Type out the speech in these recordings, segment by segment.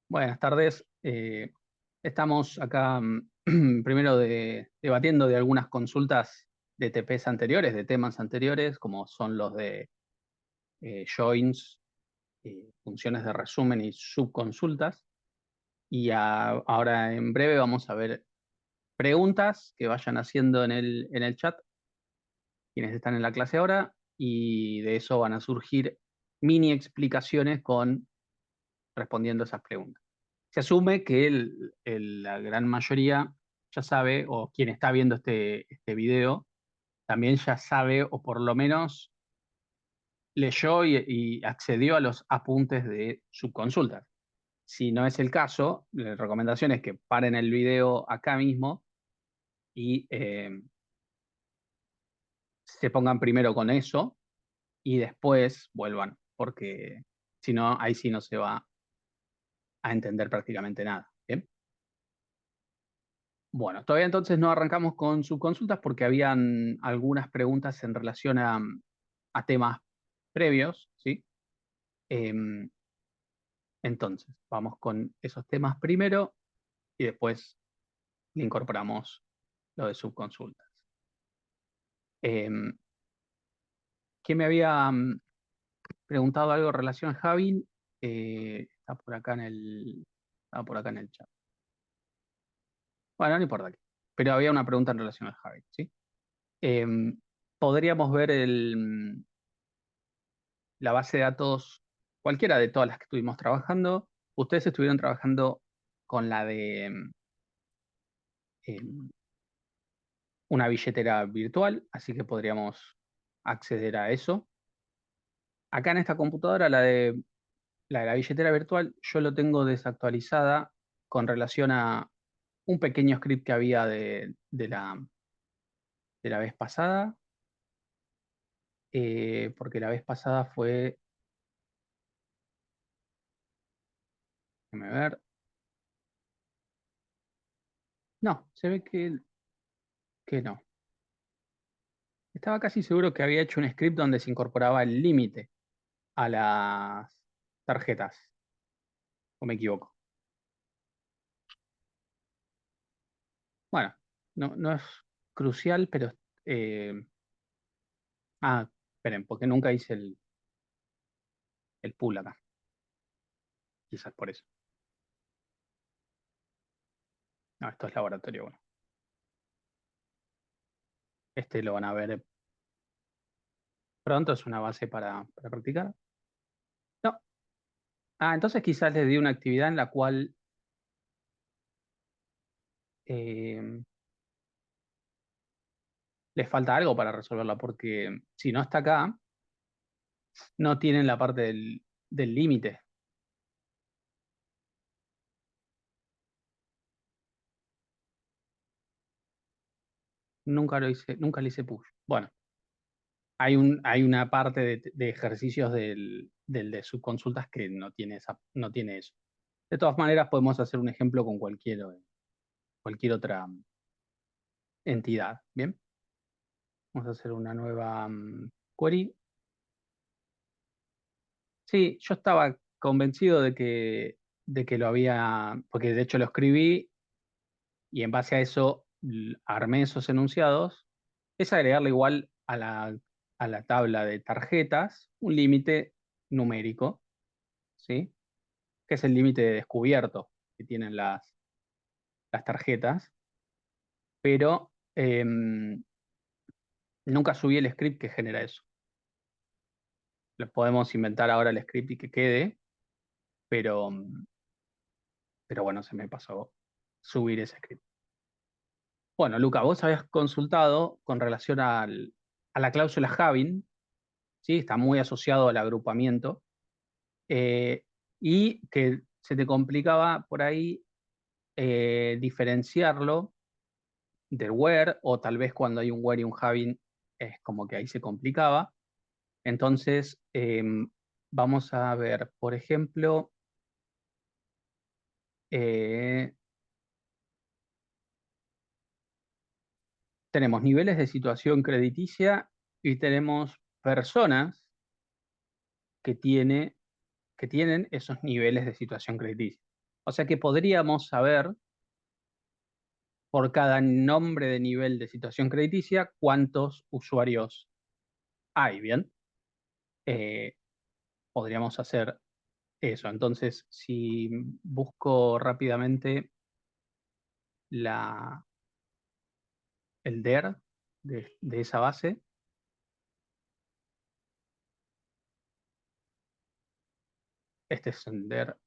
Buenas tardes. Estamos acá primero debatiendo de algunas consultas de TPs anteriores, de temas anteriores, como son los de joins, funciones de resumen y subconsultas. Y ahora en breve vamos a ver preguntas que vayan haciendo en el chat, quienes están en la clase ahora, y de eso van a surgir mini explicaciones respondiendo esas preguntas. Se asume que la gran mayoría ya sabe, o quien está viendo este video, también ya sabe, o por lo menos leyó y accedió a los apuntes de subconsultas. Si no es el caso, la recomendación es que paren el video acá mismo y se pongan primero con eso y después vuelvan, porque si no, ahí sí no se va a entender prácticamente nada. ¿Bien? Bueno, todavía entonces no arrancamos con subconsultas porque habían algunas preguntas en relación a temas previos, ¿sí? Em, entonces, vamos con esos temas primero y después le incorporamos lo de subconsultas. Em, ¿Quién me había preguntado algo en relación a Javin? Está por acá en el chat. Bueno, no importa aquí. Pero había una pregunta en relación a Javin, ¿sí? Em, Podríamos ver la base de datos, cualquiera de todas las que estuvimos trabajando. Ustedes estuvieron trabajando con la de em, una billetera virtual, así que podríamos acceder a eso. Acá en esta computadora, la de la billetera virtual, yo lo tengo desactualizada con relación a un pequeño script que había de la vez pasada, porque la vez pasada fue, déjame ver, no, se ve que no. Estaba casi seguro que había hecho un script donde se incorporaba el límite a las tarjetas, o me equivoco. Bueno, no es crucial, pero... eh, esperen, porque nunca hice el pool acá. Quizás por eso. No, esto es laboratorio, bueno. Este lo van a ver pronto, es una base para practicar. No. Entonces quizás les di una actividad en la cual eh, les falta algo para resolverla, porque si no está acá, no tienen la parte del límite. Nunca lo hice, nunca le hice push. Bueno, hay una parte de ejercicios del de subconsultas que no tiene eso. De todas maneras, podemos hacer un ejemplo con cualquier otra entidad. Bien, vamos a hacer una nueva query. Sí, yo estaba convencido de que lo había, porque de hecho lo escribí y en base a eso armé esos enunciados. Es agregarle igual a la tabla de tarjetas un límite numérico, ¿sí? Que es el límite de descubierto que tienen las tarjetas, pero nunca subí el script que genera eso. Lo podemos inventar ahora el script y que quede, pero, pero bueno, se me pasó subir ese script. Bueno, Luca, vos habías consultado con relación a la cláusula Having, ¿sí? Está muy asociado al agrupamiento, eh, y que se te complicaba por ahí diferenciarlo del where, o tal vez cuando hay un where y un having es como que ahí se complicaba. Entonces, vamos a ver, por ejemplo, eh, tenemos niveles de situación crediticia y tenemos personas que, que tienen esos niveles de situación crediticia. O sea que podríamos saber por cada nombre de nivel de situación crediticia cuántos usuarios hay, ¿bien? Eh, Podríamos hacer eso. Entonces, si busco rápidamente la, el DER de esa base, este es el DER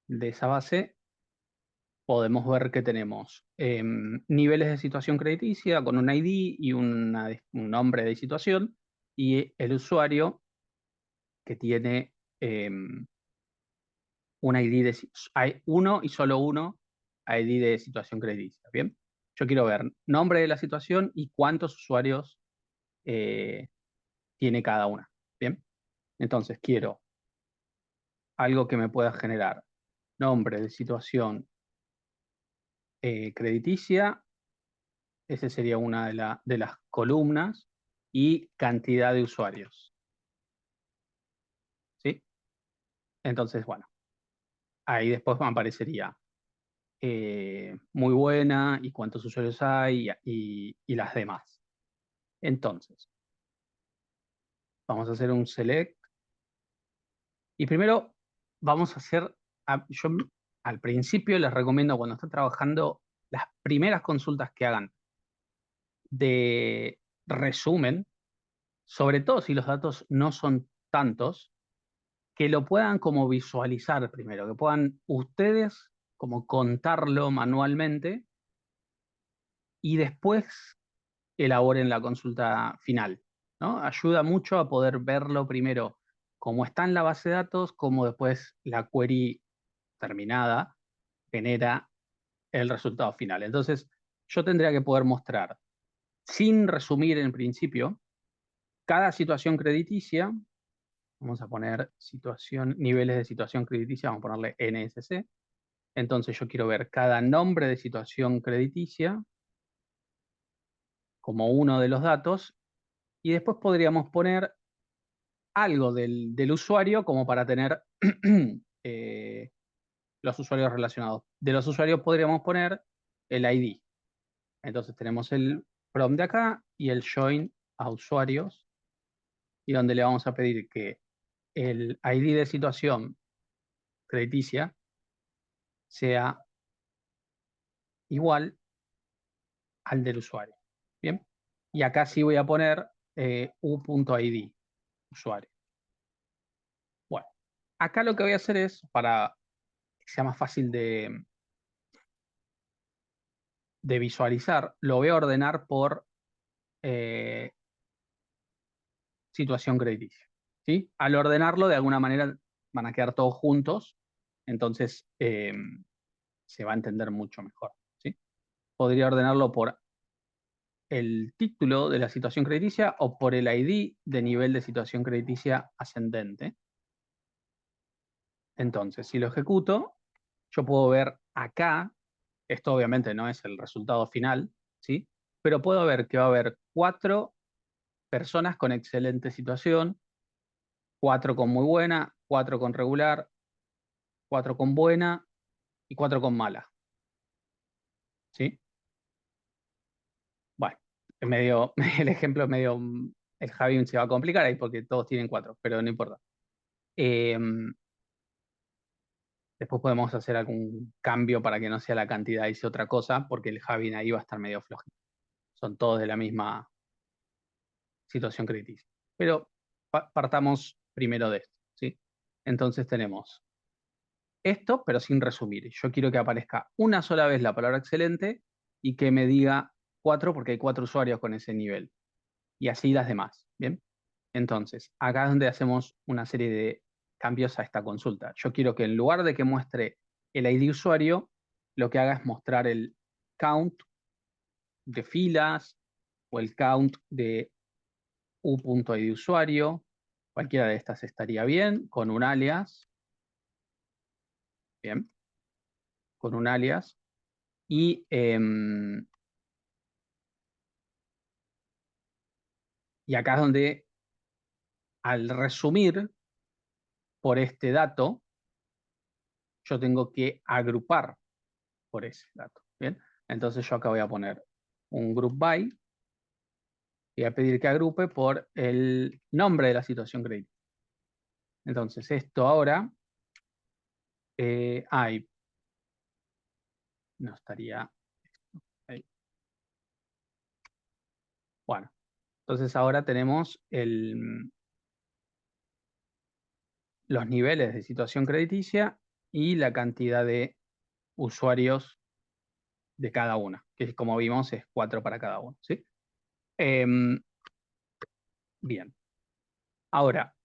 de esa base, podemos ver que tenemos niveles de situación crediticia con un ID y un nombre de situación, y el usuario que tiene un ID hay uno y solo uno ID de situación crediticia. Bien, yo quiero ver nombre de la situación y cuántos usuarios eh, tiene cada una. Bien, entonces quiero algo que me pueda generar nombre de situación crediticia. Ese sería una de las columnas, y cantidad de usuarios. ¿Sí? Entonces, bueno, ahí después me aparecería muy buena y cuántos usuarios hay y las demás. Entonces, vamos a hacer un select y primero vamos a hacer, yo al principio les recomiendo cuando estén trabajando las primeras consultas que hagan de resumen, sobre todo si los datos no son tantos, que lo puedan como visualizar primero, que puedan ustedes como contarlo manualmente y después elaboren la consulta final, ¿no? Ayuda mucho a poder verlo primero cómo está en la base de datos, cómo después la query terminada genera el resultado final. Entonces, yo tendría que poder mostrar, sin resumir en principio, cada situación crediticia. Vamos a poner niveles de situación crediticia, vamos a ponerle NSC. Entonces yo quiero ver cada nombre de situación crediticia como uno de los datos, y después podríamos poner algo del usuario como para tener eh, los usuarios relacionados. De los usuarios podríamos poner el ID. Entonces tenemos el from de acá y el join a usuarios, y donde le vamos a pedir que el ID de situación crediticia sea igual al del usuario. Bien. Y acá sí voy a poner u.id, usuario. Bueno, acá lo que voy a hacer es, para que sea más fácil de visualizar, lo voy a ordenar por eh, situación crediticia. ¿Sí? Al ordenarlo, de alguna manera van a quedar todos juntos, entonces se va a entender mucho mejor. ¿Sí? Podría ordenarlo por el título de la situación crediticia o por el ID de nivel de situación crediticia ascendente. Entonces, si lo ejecuto, yo puedo ver acá, esto obviamente no es el resultado final, ¿sí? Pero puedo ver que va a haber 4 personas con excelente situación, 4 con muy buena, 4 con regular, 4 con buena y 4 con mala, ¿sí? Bueno, es medio, el ejemplo es medio, el Javi se va a complicar ahí porque todos tienen 4, pero no importa. Eh, Después podemos hacer algún cambio para que no sea la cantidad y sea otra cosa, porque el Javi ahí va a estar medio flojito. Son todos de la misma situación crítica. Pero partamos primero de esto, ¿sí? Entonces tenemos esto, pero sin resumir. Yo quiero que aparezca una sola vez la palabra excelente y que me diga 4 porque hay 4 usuarios con ese nivel. Y así las demás, ¿bien? Entonces, acá es donde hacemos una serie de cambios a esta consulta. Yo quiero que en lugar de que muestre el ID usuario, lo que haga es mostrar el count de filas o el count de u.id usuario. Cualquiera de estas estaría bien, con un alias. Bien, con un alias. Y acá es donde, al resumir, por este dato, yo tengo que agrupar por ese dato. ¿Bien? Entonces yo acá voy a poner un group by y voy a pedir que agrupe por el nombre de la situación crediticia. Entonces esto ahora, no estaría ahí. Bueno, entonces ahora tenemos los niveles de situación crediticia y la cantidad de usuarios de cada una, que como vimos es 4 para cada uno, ¿sí? Bien. Ahora,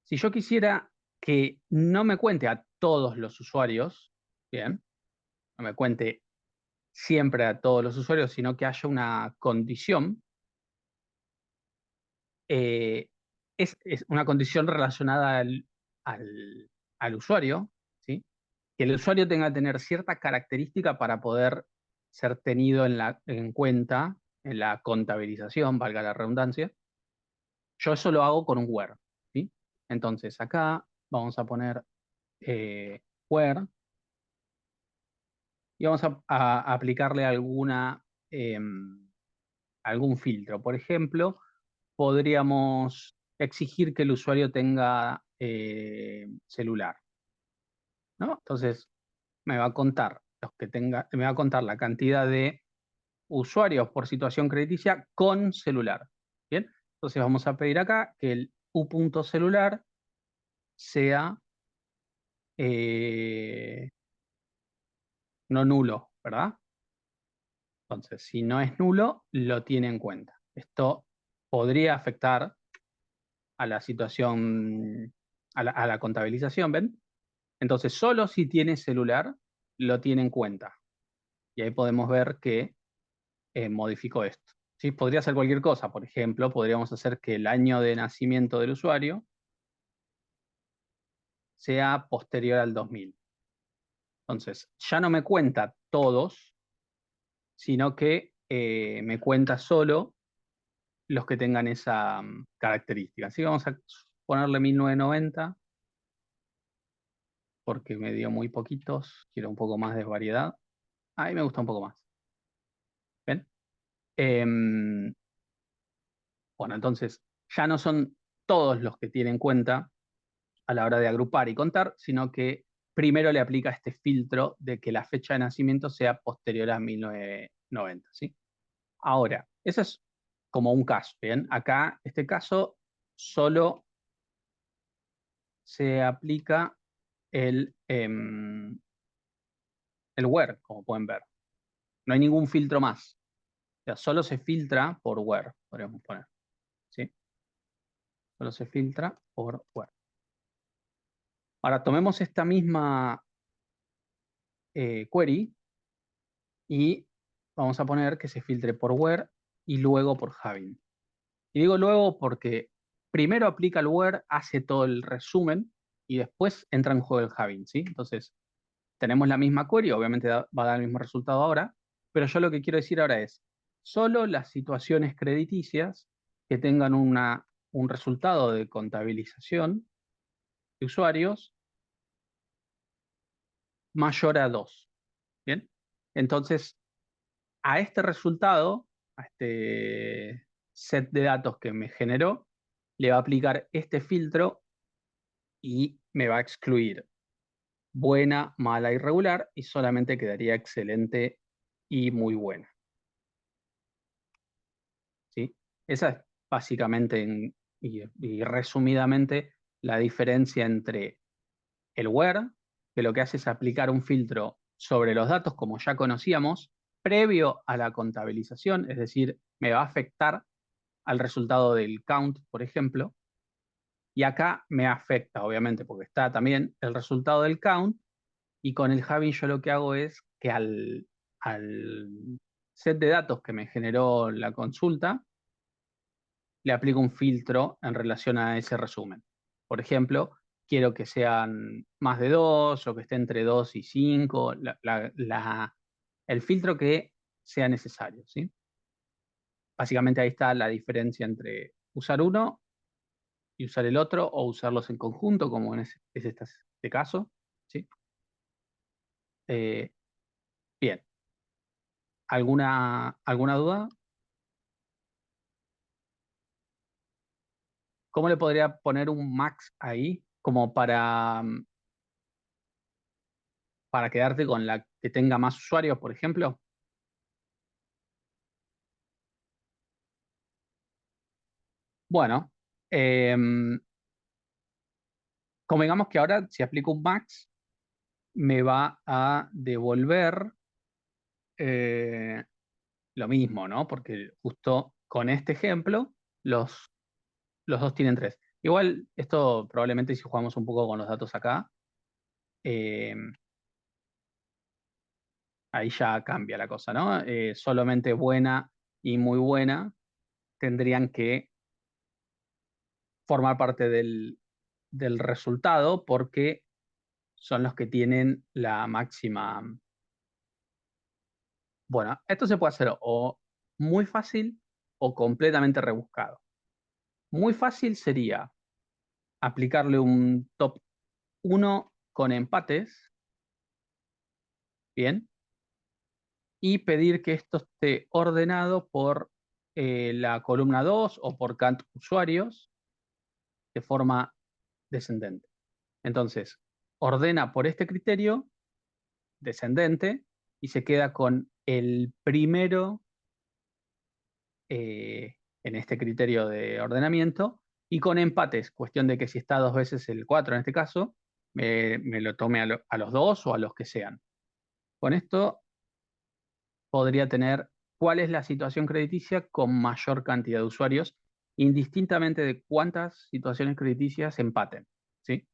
si yo quisiera que no me cuente a todos los usuarios, bien, no me cuente siempre a todos los usuarios, sino que haya una condición, es una condición relacionada al usuario, ¿sí? Que el usuario tenga que tener cierta característica para poder ser tenido en cuenta en la contabilización, valga la redundancia. Yo eso lo hago con un where, ¿sí? Entonces acá vamos a poner where y vamos a aplicarle algún filtro. Por ejemplo, podríamos exigir que el usuario tenga celular, ¿no? Entonces me va a contar me va a contar la cantidad de usuarios por situación crediticia con celular. Bien, entonces vamos a pedir acá que el u.celular sea no nulo, ¿verdad? Entonces, si no es nulo, lo tiene en cuenta. Esto podría afectar a la situación, a la contabilización, ¿ven? Entonces, solo si tiene celular, lo tiene en cuenta. Y ahí podemos ver que modificó esto. ¿Sí? Podría ser cualquier cosa. Por ejemplo, podríamos hacer que el año de nacimiento del usuario sea posterior al 2000. Entonces, ya no me cuenta todos, sino que me cuenta solo los que tengan esa característica. Así que vamos a ponerle 1990 porque me dio muy poquitos. Quiero un poco más de variedad. Ahí me gusta un poco más. ¿Ven? Bueno, entonces ya no son todos los que tienen en cuenta a la hora de agrupar y contar, sino que primero le aplica este filtro de que la fecha de nacimiento sea posterior a 1990, ¿sí? Ahora, eso es como un caso, ¿bien? Acá, este caso, solo se aplica el where, como pueden ver. No hay ningún filtro más. O sea, solo se filtra por where, podríamos poner, ¿sí? Solo se filtra por where. Ahora, tomemos esta misma query y vamos a poner que se filtre por where y luego por having. Y digo luego porque primero aplica el where, hace todo el resumen y después entra en juego el having, ¿sí? Entonces, tenemos la misma query, obviamente va a dar el mismo resultado ahora, pero yo lo que quiero decir ahora es, solo las situaciones crediticias que tengan un resultado de contabilización de usuarios mayor a 2, ¿bien? Entonces, a este resultado, a este set de datos que me generó, le va a aplicar este filtro y me va a excluir buena, mala y regular y solamente quedaría excelente y muy buena. ¿Sí? Esa es básicamente y resumidamente la diferencia entre el where, que lo que hace es aplicar un filtro sobre los datos como ya conocíamos, previo a la contabilización, es decir, me va a afectar al resultado del count, por ejemplo, y acá me afecta, obviamente, porque está también el resultado del count, y con el Javi yo lo que hago es que al set de datos que me generó la consulta, le aplico un filtro en relación a ese resumen. Por ejemplo, quiero que sean más de 2 o que esté entre 2 y 5, el filtro que sea necesario, ¿sí? Básicamente ahí está la diferencia entre usar uno y usar el otro, o usarlos en conjunto, como este caso. ¿Sí? Eh, bien, ¿alguna duda? ¿Cómo le podría poner un max ahí como para quedarte con la que tenga más usuarios, por ejemplo? Bueno, em, convengamos que ahora si aplico un max, me va a devolver eh, lo mismo, ¿no? Porque justo con este ejemplo, los dos tienen tres. Igual, esto probablemente si jugamos un poco con los datos acá, em, ahí ya cambia la cosa, ¿no? Solamente buena y muy buena tendrían que formar parte del resultado porque son los que tienen la máxima. Bueno, esto se puede hacer o muy fácil o completamente rebuscado. Muy fácil sería aplicarle un top uno con empates, bien, y pedir que esto esté ordenado por la columna 2 o por cant usuarios de forma descendente. Entonces, ordena por este criterio descendente y se queda con el primero en este criterio de ordenamiento y con empates, cuestión de que si está dos veces el 4 en este caso, me lo tome a los dos o a los que sean. Con esto podría tener cuál es la situación crediticia con mayor cantidad de usuarios, indistintamente de cuántas situaciones crediticias empaten. ¿Sí?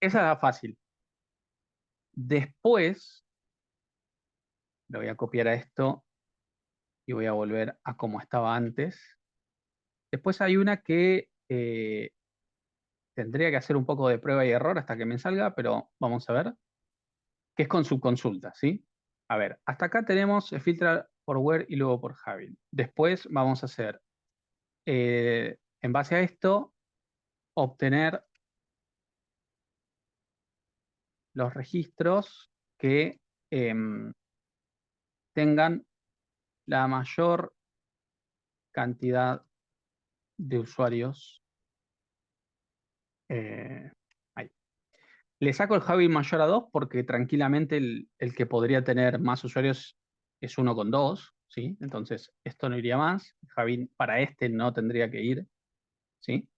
Esa es fácil. Después, lo voy a copiar a esto y voy a volver a como estaba antes. Después hay una que tendría que hacer un poco de prueba y error hasta que me salga, pero vamos a ver, que es con subconsulta, ¿sí? A ver, hasta acá tenemos filtrar por where y luego por having. Después vamos a hacer, en base a esto, obtener los registros que em, tengan la mayor cantidad de usuarios. eh, ahí. Le saco el Javi mayor a 2 porque tranquilamente el que podría tener más usuarios es uno con 2, ¿sí? Entonces esto no iría más. Javi para este no tendría que ir, ¿sí?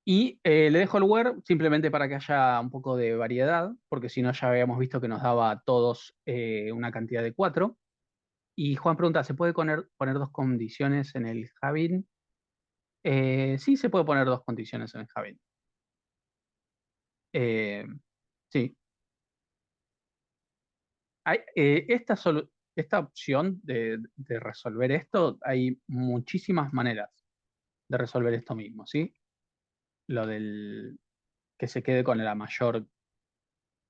Y le dejo el where simplemente para que haya un poco de variedad, porque si no ya habíamos visto que nos daba a todos una cantidad de 4. Y Juan pregunta, ¿se puede poner dos condiciones en el Javi? Sí, se puede poner dos condiciones en el Javi. Eh, sí, esta opción de resolver esto, hay muchísimas maneras de resolver esto mismo, ¿sí? Lo del que se quede con la mayor,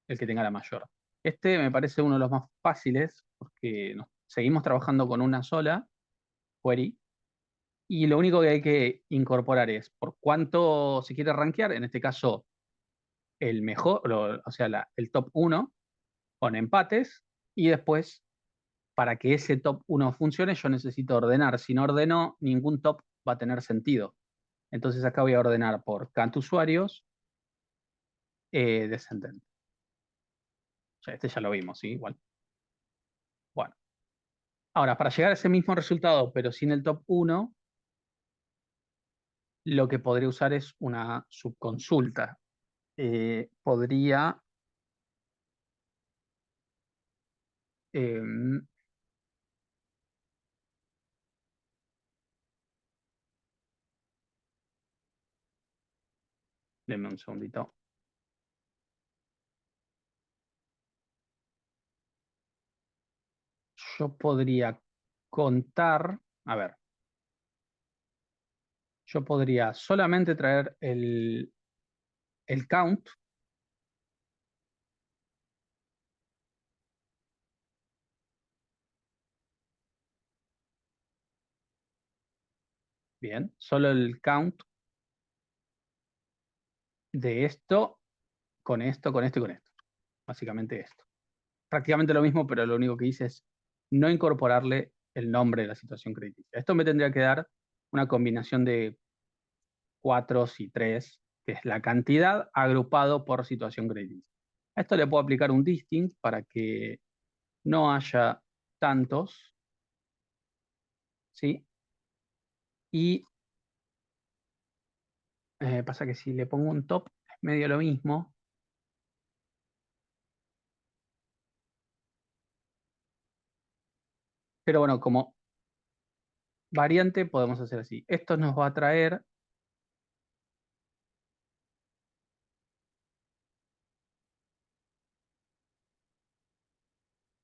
el que tenga la mayor. Este me parece uno de los más fáciles porque seguimos trabajando con una sola query y lo único que hay que incorporar es por cuánto se quiere rankear, en este caso el mejor, o sea, el top uno con empates y después para que ese top uno funcione, yo necesito ordenar. Si no ordeno, ningún top va a tener sentido. Entonces acá voy a ordenar por cant usuarios descendente. O sea, este ya lo vimos, ¿sí? Igual. Bueno. Ahora, para llegar a ese mismo resultado, pero sin el top uno, lo que podría usar es una subconsulta. Podría... em, denme un segundito. Yo podría contar... A ver, yo podría solamente traer el count. Bien, solo el count de esto, con esto, con esto y con esto. Básicamente esto. Prácticamente lo mismo, pero lo único que hice es no incorporarle el nombre de la situación crediticia. Esto me tendría que dar una combinación de 4 y 3, que es la cantidad agrupado por situación crediticia. A esto le puedo aplicar un distinct para que no haya tantos, ¿sí? Y pasa que si le pongo un top es medio lo mismo. Pero bueno, como variante podemos hacer así. Esto nos va a traer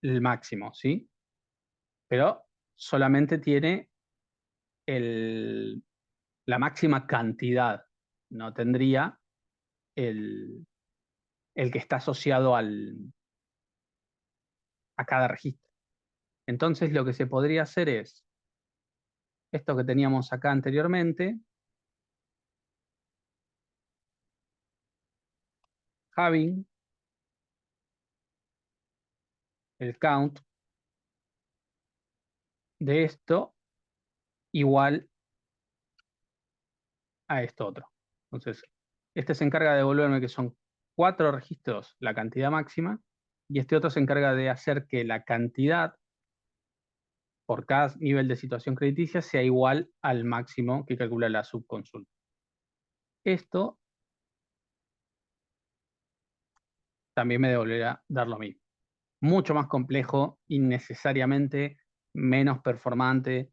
el máximo, ¿sí? Pero solamente tiene el, la máxima cantidad, no tendría el, el que está asociado a cada registro. Entonces lo que se podría hacer es esto que teníamos acá anteriormente, having el count de esto igual a esto otro. Entonces, este se encarga de devolverme que son 4 registros la cantidad máxima y este otro se encarga de hacer que la cantidad por cada nivel de situación crediticia sea igual al máximo que calcula la subconsulta. Esto también me devolverá dar lo mismo. Mucho más complejo, innecesariamente menos performante,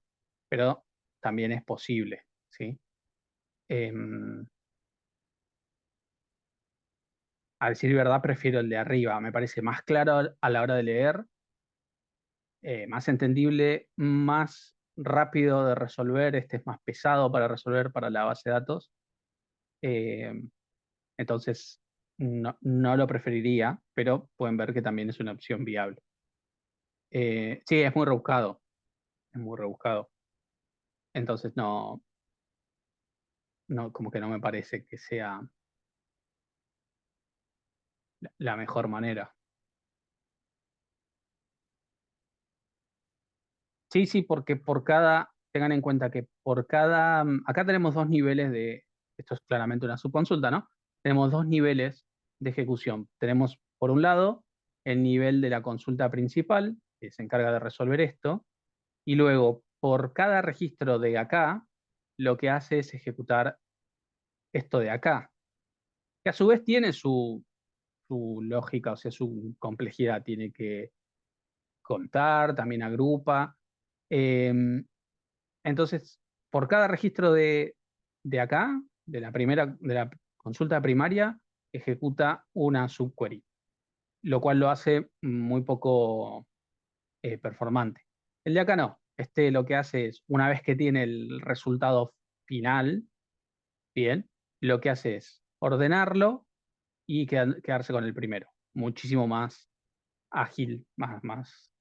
pero también es posible, ¿sí? A decir verdad, prefiero el de arriba. Me parece más claro a la hora de leer, más entendible, más rápido de resolver. Este es más pesado para resolver para la base de datos. Eh, entonces, no lo preferiría, pero pueden ver que también es una opción viable. Sí, es muy rebuscado. Es muy rebuscado. Entonces, como que no me parece que sea la mejor manera. Sí, sí, porque tengan en cuenta que acá tenemos dos niveles esto es claramente una subconsulta, ¿no? Tenemos dos niveles de ejecución. Tenemos, por un lado, el nivel de la consulta principal, que se encarga de resolver esto, y luego, por cada registro de acá, lo que hace es ejecutar esto de acá, que a su vez tiene su lógica, o sea, su complejidad, tiene que contar, también agrupa. Em, Entonces, por cada registro de acá, de la consulta primaria, ejecuta una subquery, lo cual lo hace muy poco performante. El de acá no. Este lo que hace es, una vez que tiene el resultado final, bien, lo que hace es ordenarlo y quedarse con el primero. Muchísimo más ágil, más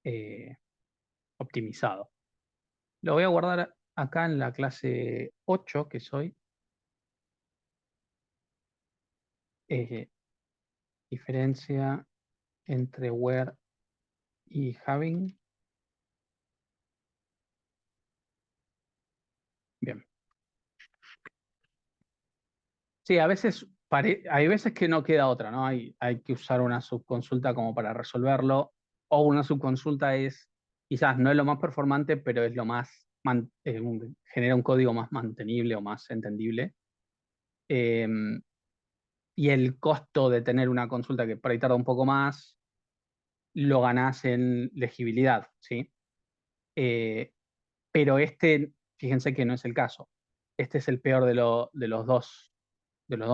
eh, optimizado. Lo voy a guardar acá en la clase 8 que soy. eh, Diferencia entre where y having. Bien. Sí, hay veces que no queda otra, ¿no? Hay que usar una subconsulta como para resolverlo. O una subconsulta quizás no es lo más performante, pero es lo más, genera un código más mantenible o más entendible. Eh, y el costo de tener una consulta que por ahí tarda un poco más, lo ganás en legibilidad, ¿sí? Eh, Pero fíjense que no es el caso. Este es el peor de los dos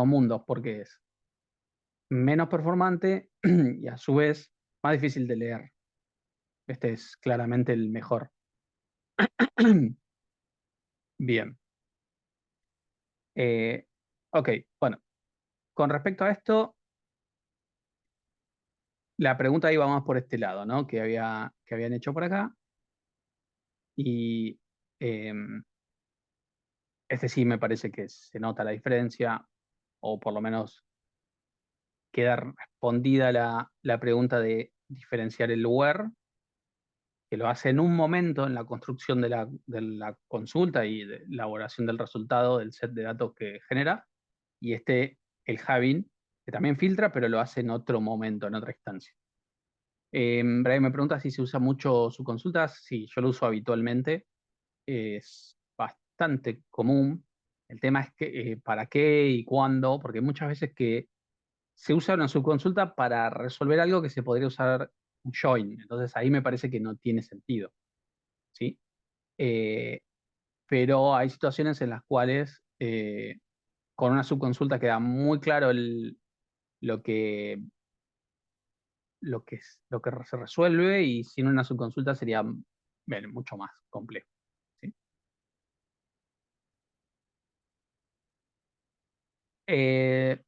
mundos, porque es menos performante y a su vez más difícil de leer. Este es claramente el mejor. Bien. Eh, ok, bueno, con respecto a esto, la pregunta iba más por este lado, ¿no? Que habían hecho por acá. Y este sí me parece que se nota la diferencia. o por lo menos queda respondida la pregunta de diferenciar el where, que lo hace en un momento en la construcción de la consulta y de elaboración del resultado del set de datos que genera, y el having, que también filtra, pero lo hace en otro momento, en otra instancia. Brian me pregunta si se usa mucho su consultas. Sí, yo lo uso habitualmente. Es bastante común. El tema es que para qué y cuándo, porque muchas veces que se usa una subconsulta para resolver algo que se podría usar un join. Entonces ahí me parece que no tiene sentido, ¿sí? Eh, pero hay situaciones en las cuales con una subconsulta queda muy claro lo que, lo que se resuelve, y sin una subconsulta sería mucho más complejo, ¿sí? Eh,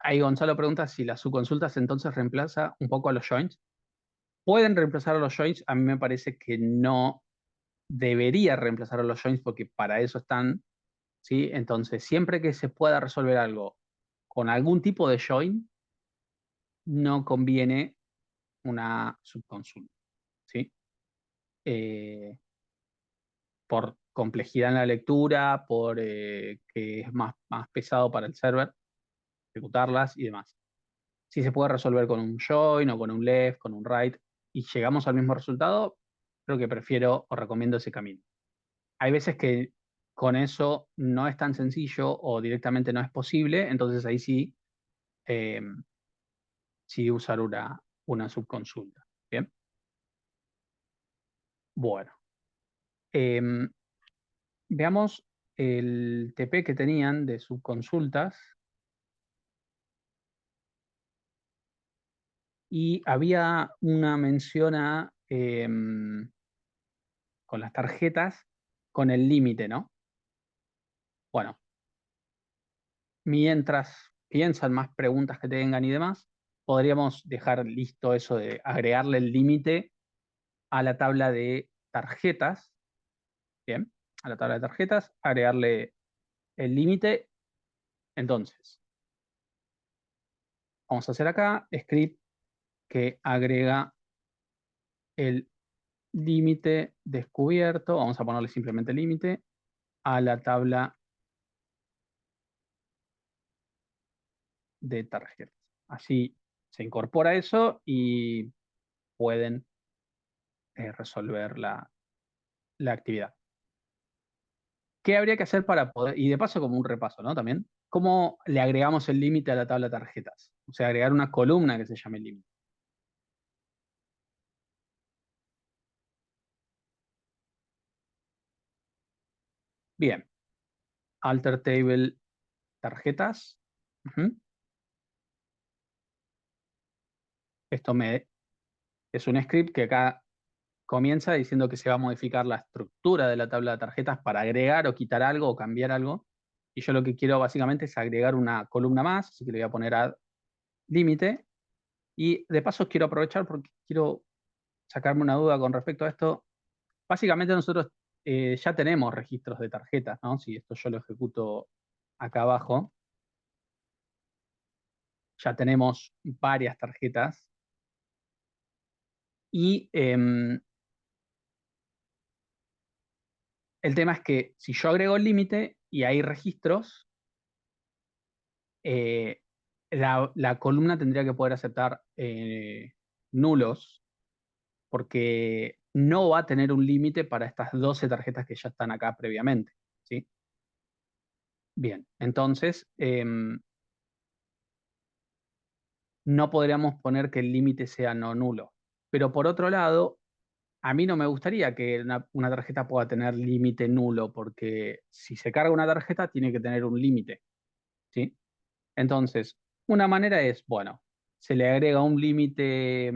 Ahí Gonzalo pregunta si las subconsultas entonces reemplaza un poco a los joins. Pueden reemplazar a los joins, a mí me parece que no debería reemplazar a los joins porque para eso están, ¿sí? Entonces, siempre que se pueda resolver algo con algún tipo de join, no conviene una subconsulta, ¿sí? Eh, por complejidad en la lectura, por que es más pesado para el server ejecutarlas y demás. Si se puede resolver con un join o con un left, con un right, y llegamos al mismo resultado, creo que prefiero o recomiendo ese camino. Hay veces que con eso no es tan sencillo o directamente no es posible, entonces ahí sí, eh, sí usar una subconsulta. Bien, bueno. Em, Veamos el TP que tenían de subconsultas, y había una mención con las tarjetas, con el límite, ¿no? Bueno, mientras piensan más preguntas que tengan y demás, podríamos dejar listo eso de agregarle el límite a la tabla de tarjetas. Bien, a la tabla de tarjetas, agregarle el límite. Entonces, vamos a hacer acá script que agrega el límite descubierto. Vamos a ponerle simplemente límite a la tabla de tarjetas. Así se incorpora eso y pueden resolver la actividad. ¿Qué habría que hacer para poder, y de paso como un repaso, ¿no? También, ¿cómo le agregamos el límite a la tabla de tarjetas? O sea, agregar una columna que se llame límite. Bien, alter table tarjetas. Ujú. Esto es un script que acá comienza diciendo que se va a modificar la estructura de la tabla de tarjetas para agregar o quitar algo o cambiar algo. Y yo lo que quiero básicamente es agregar una columna más, así que le voy a poner add límite. Y de paso quiero aprovechar porque quiero sacarme una duda con respecto a esto. Básicamente nosotros ya tenemos registros de tarjetas, ¿no? Si esto yo lo ejecuto acá abajo, ya tenemos varias tarjetas. Y el tema es que si yo agrego el límite y hay registros, eh, la columna tendría que poder aceptar nulos, porque no va a tener un límite para estas 12 tarjetas que ya están acá previamente, ¿sí? Bien, entonces no podríamos poner que el límite sea no nulo. Pero por otro lado, a mí no me gustaría que una tarjeta pueda tener límite nulo, porque si se carga una tarjeta tiene que tener un límite, ¿sí? Entonces, una manera es, bueno, se le agrega un límite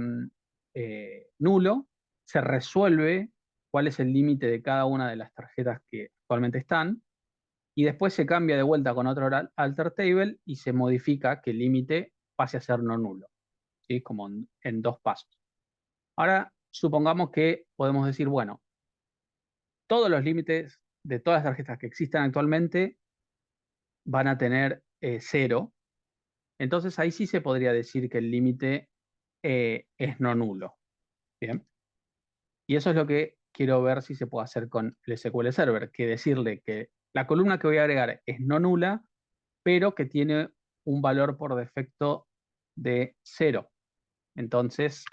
nulo, se resuelve cuál es el límite de cada una de las tarjetas que actualmente están, y después se cambia de vuelta con otro alter table y se modifica que el límite pase a ser no nulo, ¿sí? Como en dos pasos. Ahora, supongamos que podemos decir, bueno, todos los límites de todas las tarjetas que existan actualmente van a tener 0, entonces ahí sí se podría decir que el límite es no nulo. Bien. Y eso es lo que quiero ver si se puede hacer con el SQL Server, que decirle que la columna que voy a agregar es no nula, pero que tiene un valor por defecto de 0. Entonces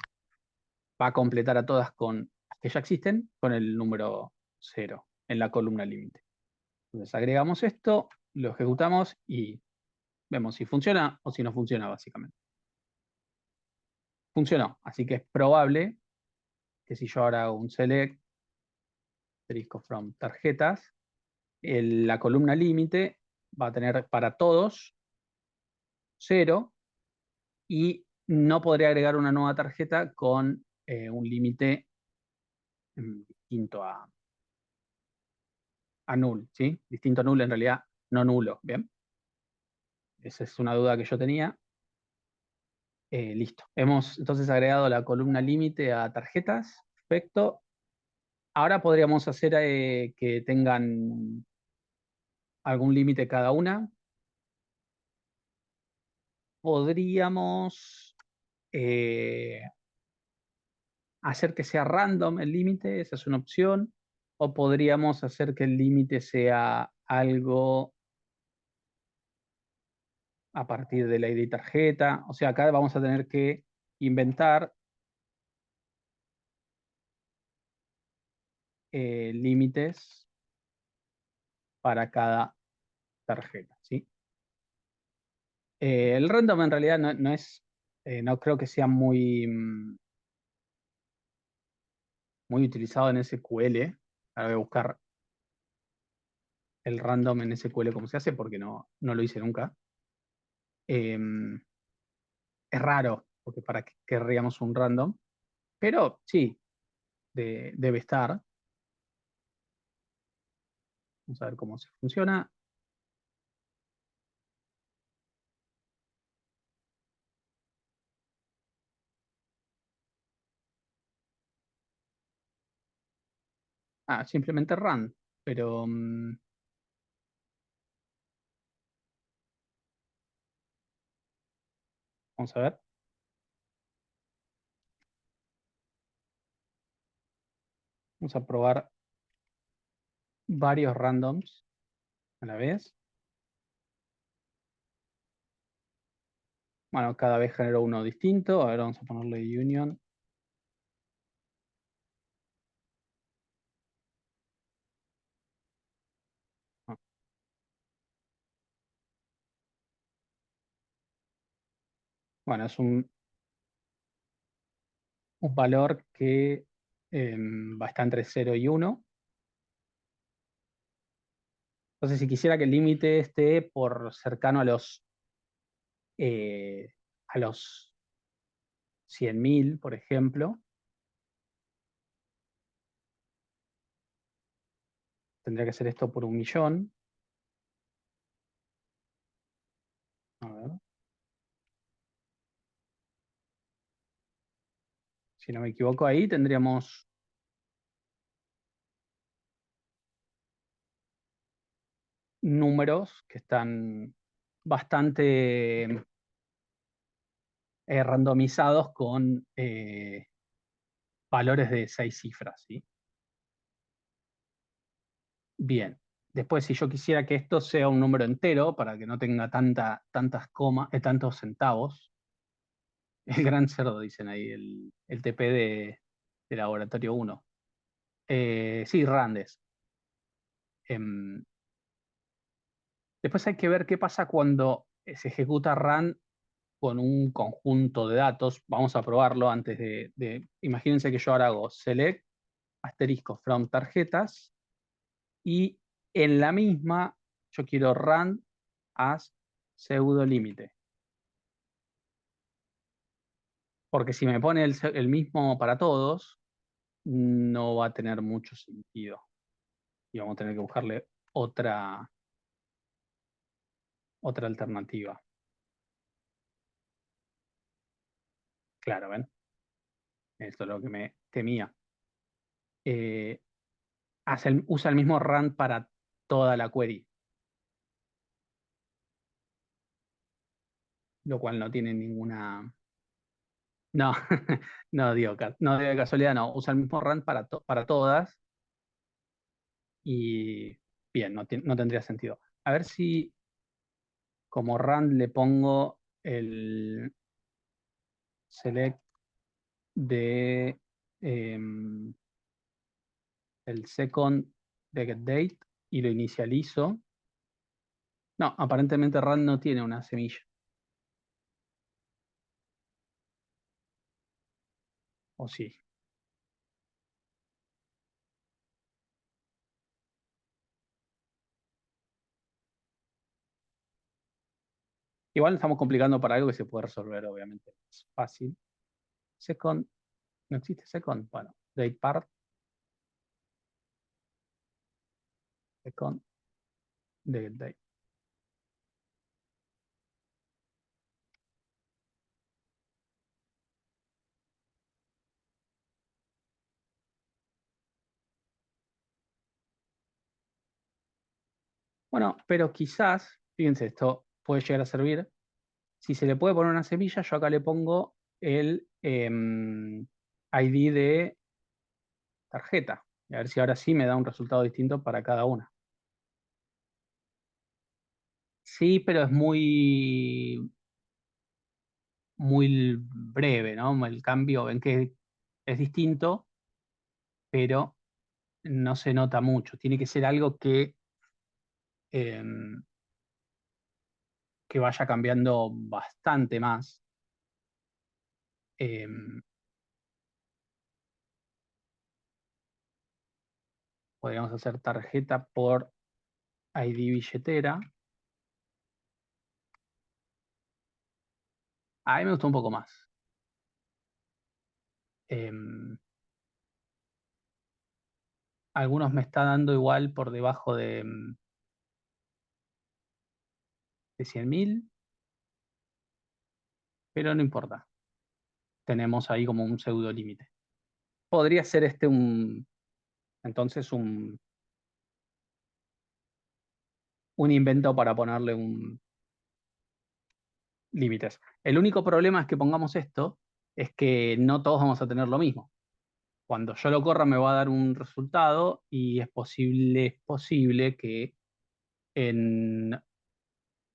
va a completar a todas con las que ya existen con el número 0 en la columna límite. Entonces agregamos esto, lo ejecutamos y vemos si funciona o si no funciona básicamente. Funcionó, así que es probable que si yo ahora hago un select asterisco from tarjetas, la columna límite va a tener para todos 0 y no podré agregar una nueva tarjeta con un límite distinto a null, ¿sí? Distinto a null, en realidad no nulo, ¿bien? Esa es una duda que yo tenía. Listo. Hemos entonces agregado la columna límite a tarjetas. Perfecto. Ahora podríamos hacer que tengan algún límite cada una. Podríamos eh, hacer que sea random el límite, esa es una opción. O podríamos hacer que el límite sea algo a partir de la ID tarjeta. O sea, acá vamos a tener que inventar límites para cada tarjeta, ¿sí? El random en realidad no es, no creo que sea muy utilizado en SQL. Ahora voy a buscar el random en SQL cómo se hace porque no lo hice nunca. Es raro, porque para qué querríamos un random, pero sí, debe estar. Vamos a ver cómo se funciona. Ah, simplemente run, pero vamos a ver. Vamos a probar varios randoms a la vez. Bueno, cada vez genero uno distinto. A ver, vamos a ponerle union. Ah, bueno, es un valor que va a estar entre 0 y 1. Entonces, si quisiera que el límite esté por cercano eh, a los 100.000, por ejemplo, tendría que hacer esto por 1.000.000. A ver, si no me equivoco, ahí tendríamos números que están bastante randomizados con valores de 6 cifras, ¿sí? Bien. Después, si yo quisiera que esto sea un número entero, para que no tenga tantas comas, tantos centavos, el gran cerdo, dicen ahí, el TP de laboratorio 1. Sí, randes. Em, Después hay que ver qué pasa cuando se ejecuta run con un conjunto de datos. Vamos a probarlo antes imagínense que yo ahora hago select asterisco from tarjetas y en la misma yo quiero run as pseudo límite. Porque si me pone el mismo para todos, no va a tener mucho sentido. Y vamos a tener que buscarle otra alternativa. Claro, ¿ven? Esto es lo que me temía. Eh, usa el mismo run para toda la query. lo cual no tiene ninguna... No, no digo, no digo de casualidad, no. Usa el mismo run para todas y bien, no tendría sentido. A ver si como run le pongo el select de el second de getDate y lo inicializo. No, aparentemente run no tiene una semilla. ¿O sí? Igual estamos complicando para algo que se puede resolver, obviamente. Es fácil. Second, no existe second. Bueno, date part, second de getDate. Bueno, pero quizás, fíjense, esto puede llegar a servir. Si se le puede poner una semilla, yo acá le pongo el ID de tarjeta. Y a ver si ahora sí me da un resultado distinto para cada una. Sí, pero es muy breve, ¿no? El cambio, ven que es distinto, pero no se nota mucho. Tiene que ser algo em, que vaya cambiando bastante más. Em, Podríamos hacer tarjeta por ID billetera. A mí me gustó un poco más. Em, Algunos me está dando igual por debajo de 100.000, pero no importa. Tenemos ahí como un pseudo límite. Podría ser este entonces un invento para ponerle un límites. El único problema es que pongamos esto, es que no todos vamos a tener lo mismo. Cuando yo lo corra me va a dar un resultado y es posible que en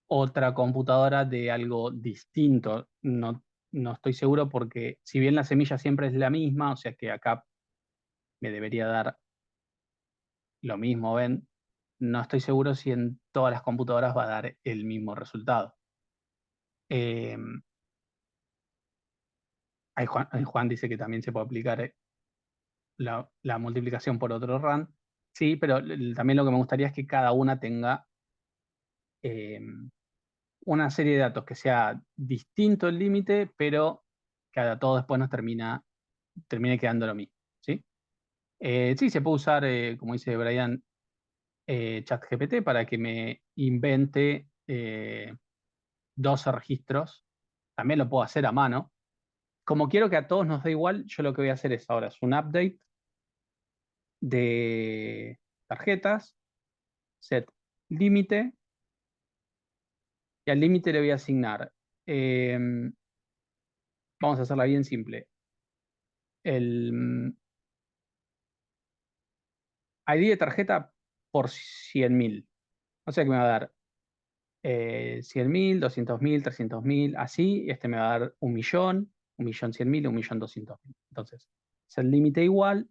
otra computadora de algo distinto. No estoy seguro porque si bien la semilla siempre es la misma, o sea que acá me debería dar lo mismo, ven, no estoy seguro si en todas las computadoras va a dar el mismo resultado. Eh, ahí Juan dice que también se puede aplicar la multiplicación por otro run. Sí, pero también lo que me gustaría es que cada una tenga eh, una serie de datos que sea distinto el límite, pero que a todo después nos termine quedando lo mismo. ¿Sí? Sí, se puede usar, como dice Brian, ChatGPT para que me invente 12 registros. También lo puedo hacer a mano. Como quiero que a todos nos dé igual, yo lo que voy a hacer es ahora es un update de tarjetas, set límite, y al límite le voy a asignar, eh, vamos a hacerla bien simple, el ID de tarjeta por 100.000. O sea que me va a dar 100.000, 200.000, 300.000, así, y este me va a dar 1.000.000, 1.100.000 y 1.200.000. Entonces, es el límite igual,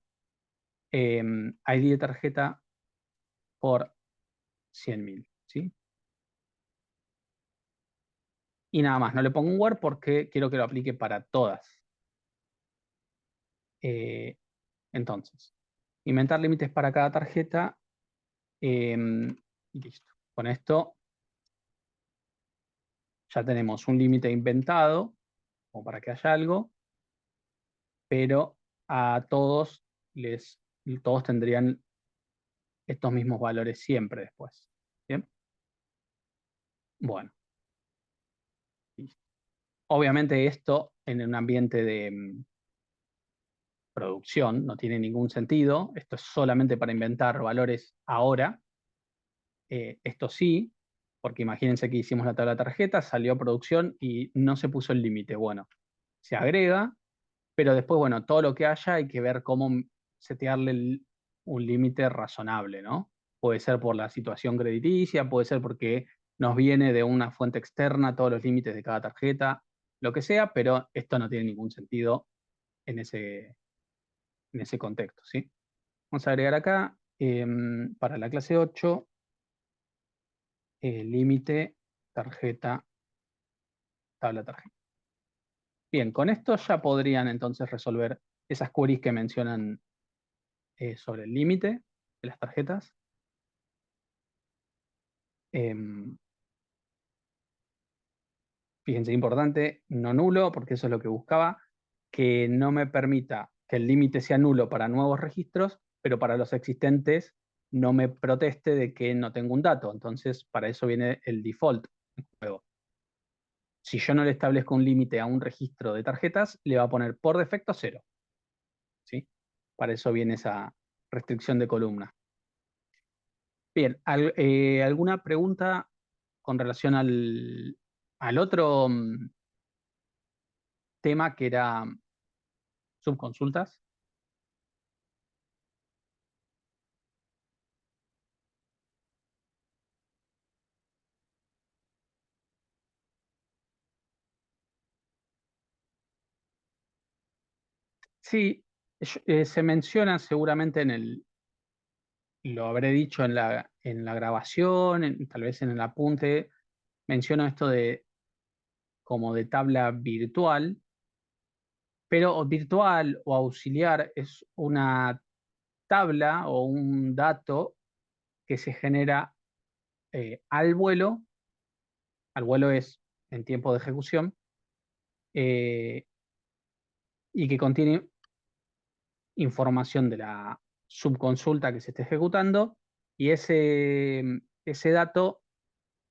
ID de tarjeta por 100.000, ¿sí? Y nada más, no le pongo un word porque quiero que lo aplique para todas. Eh, entonces, inventar límites para cada tarjeta y listo. Con esto ya tenemos un límite inventado, como para que haya algo, pero a todos tendrían estos mismos valores siempre después. ¿Bien? Bueno, listo. Obviamente esto en un ambiente de producción no tiene ningún sentido. Esto es solamente para inventar valores ahora. Esto sí, porque imagínense que hicimos la tabla de tarjetas, salió a producción y no se puso el límite. Bueno, se agrega, pero después, bueno, todo lo que haya hay que ver cómo setearle un límite razonable, ¿no? Puede ser por la situación crediticia, puede ser porque nos viene de una fuente externa todos los límites de cada tarjeta, lo que sea, pero esto no tiene ningún sentido en ese contexto, ¿sí? Vamos a agregar acá, para la clase 8, límite tarjeta, tabla tarjeta. Bien, con esto ya podrían entonces resolver esas queries que mencionan sobre el límite de las tarjetas. Em, Fíjense, importante, no nulo, porque eso es lo que buscaba, que no me permita que el límite sea nulo para nuevos registros, pero para los existentes no me proteste de que no tengo un dato. Entonces, para eso viene el default en juego. Si yo no le establezco un límite a un registro de tarjetas, le va a poner por defecto 0. ¿Sí? Para eso viene esa restricción de columna. Bien, ¿alguna pregunta con relación al otro tema que era subconsultas? Sí, se menciona seguramente lo habré dicho en la grabación, tal vez en el apunte, menciono esto de como de tabla virtual, pero virtual o auxiliar es una tabla o un dato que se genera al vuelo es en tiempo de ejecución, eh, y que contiene información de la subconsulta que se esté ejecutando, y ese dato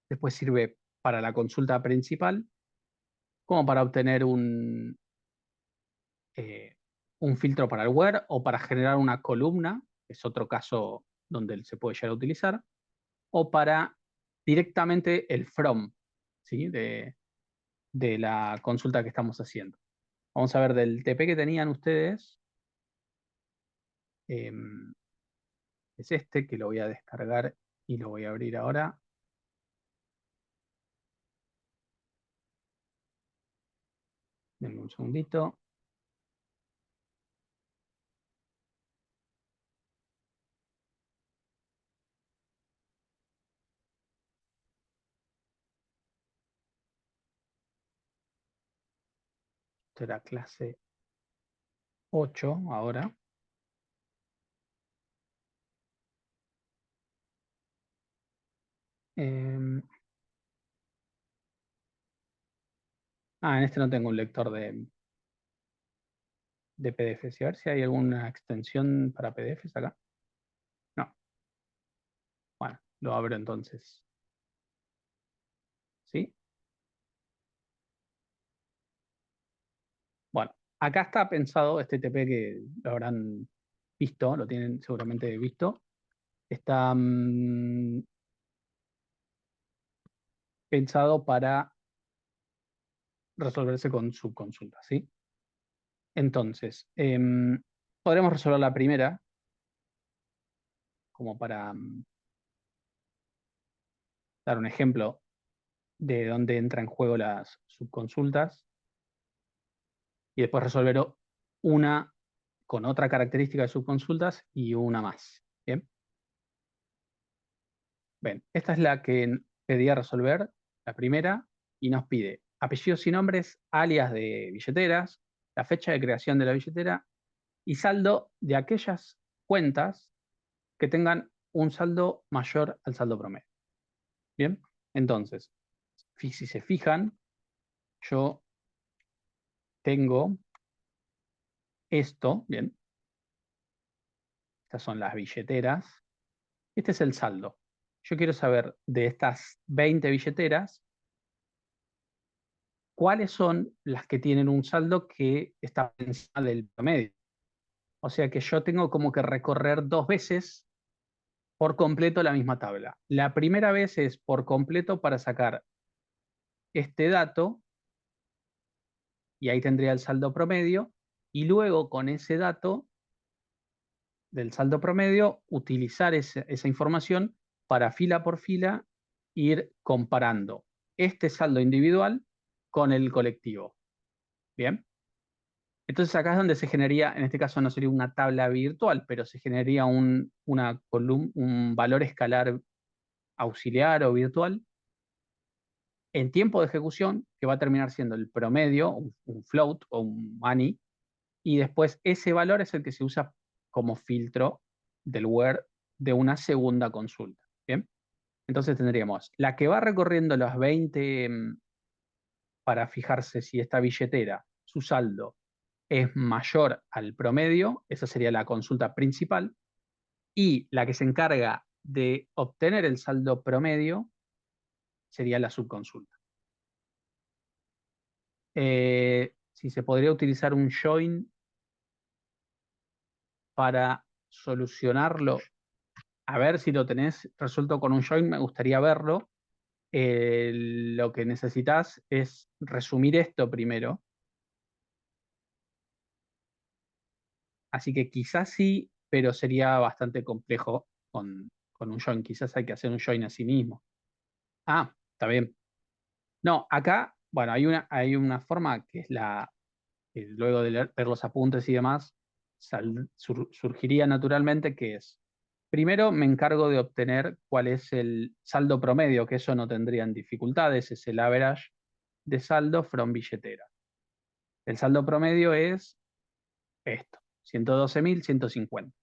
después sirve para la consulta principal como para obtener eh, un filtro para el where o para generar una columna, que es otro caso donde se puede llegar a utilizar, o para directamente el from, ¿sí? de la consulta que estamos haciendo. Vamos a ver del TP que tenían ustedes. Es este que lo voy a descargar y lo voy a abrir ahora. Denme un segundito. Esto era clase 8 ahora. Eh, en este no tengo un lector de PDFs. Y a ver si hay alguna extensión para PDFs acá. No. Bueno, lo abro entonces. ¿Sí? Bueno, acá está pensado este TP que lo habrán visto, lo tienen seguramente visto. Está pensado para resolverse con subconsulta, ¿sí? Entonces, podremos resolver la primera, como para dar un ejemplo de dónde entran en juego las subconsultas, y después resolver una con otra característica de subconsultas y una más. Bien, bien, esta es la que pedía resolver, la primera, y nos pide apellidos y nombres, alias de billeteras, la fecha de creación de la billetera y saldo de aquellas cuentas que tengan un saldo mayor al saldo promedio. Bien, entonces, si se fijan, yo tengo esto, bien, estas son las billeteras, este es el saldo. Yo quiero saber de estas 20 billeteras, cuáles son las que tienen un saldo que está por encima del promedio. O sea que yo tengo como que recorrer 2 veces por completo la misma tabla. La primera vez es por completo para sacar este dato, y ahí tendría el saldo promedio, y luego con ese dato del saldo promedio, utilizar esa información para fila por fila ir comparando este saldo individual con el colectivo. ¿Bien? Entonces acá es donde se generaría, en este caso no sería una tabla virtual, pero se generaría un valor escalar auxiliar o virtual en tiempo de ejecución que va a terminar siendo el promedio, un float o un money, y después ese valor es el que se usa como filtro del where de una segunda consulta. ¿Bien? Entonces tendríamos la que va recorriendo los 20 para fijarse si esta billetera, su saldo, es mayor al promedio, esa sería la consulta principal, y la que se encarga de obtener el saldo promedio sería la subconsulta. Si se podría utilizar un join para solucionarlo, a ver si lo tenés resuelto con un join, me gustaría verlo. Lo que necesitas es resumir esto primero. Así que quizás sí, pero sería bastante complejo con un join. Quizás hay que hacer un join a sí mismo. Ah, está bien. No, acá, bueno, hay una forma que es que luego de ver los apuntes y demás, surgiría naturalmente, que es, primero me encargo de obtener cuál es el saldo promedio, que eso no tendrían dificultades, es el average de saldo from billetera. El saldo promedio es esto, 112.150.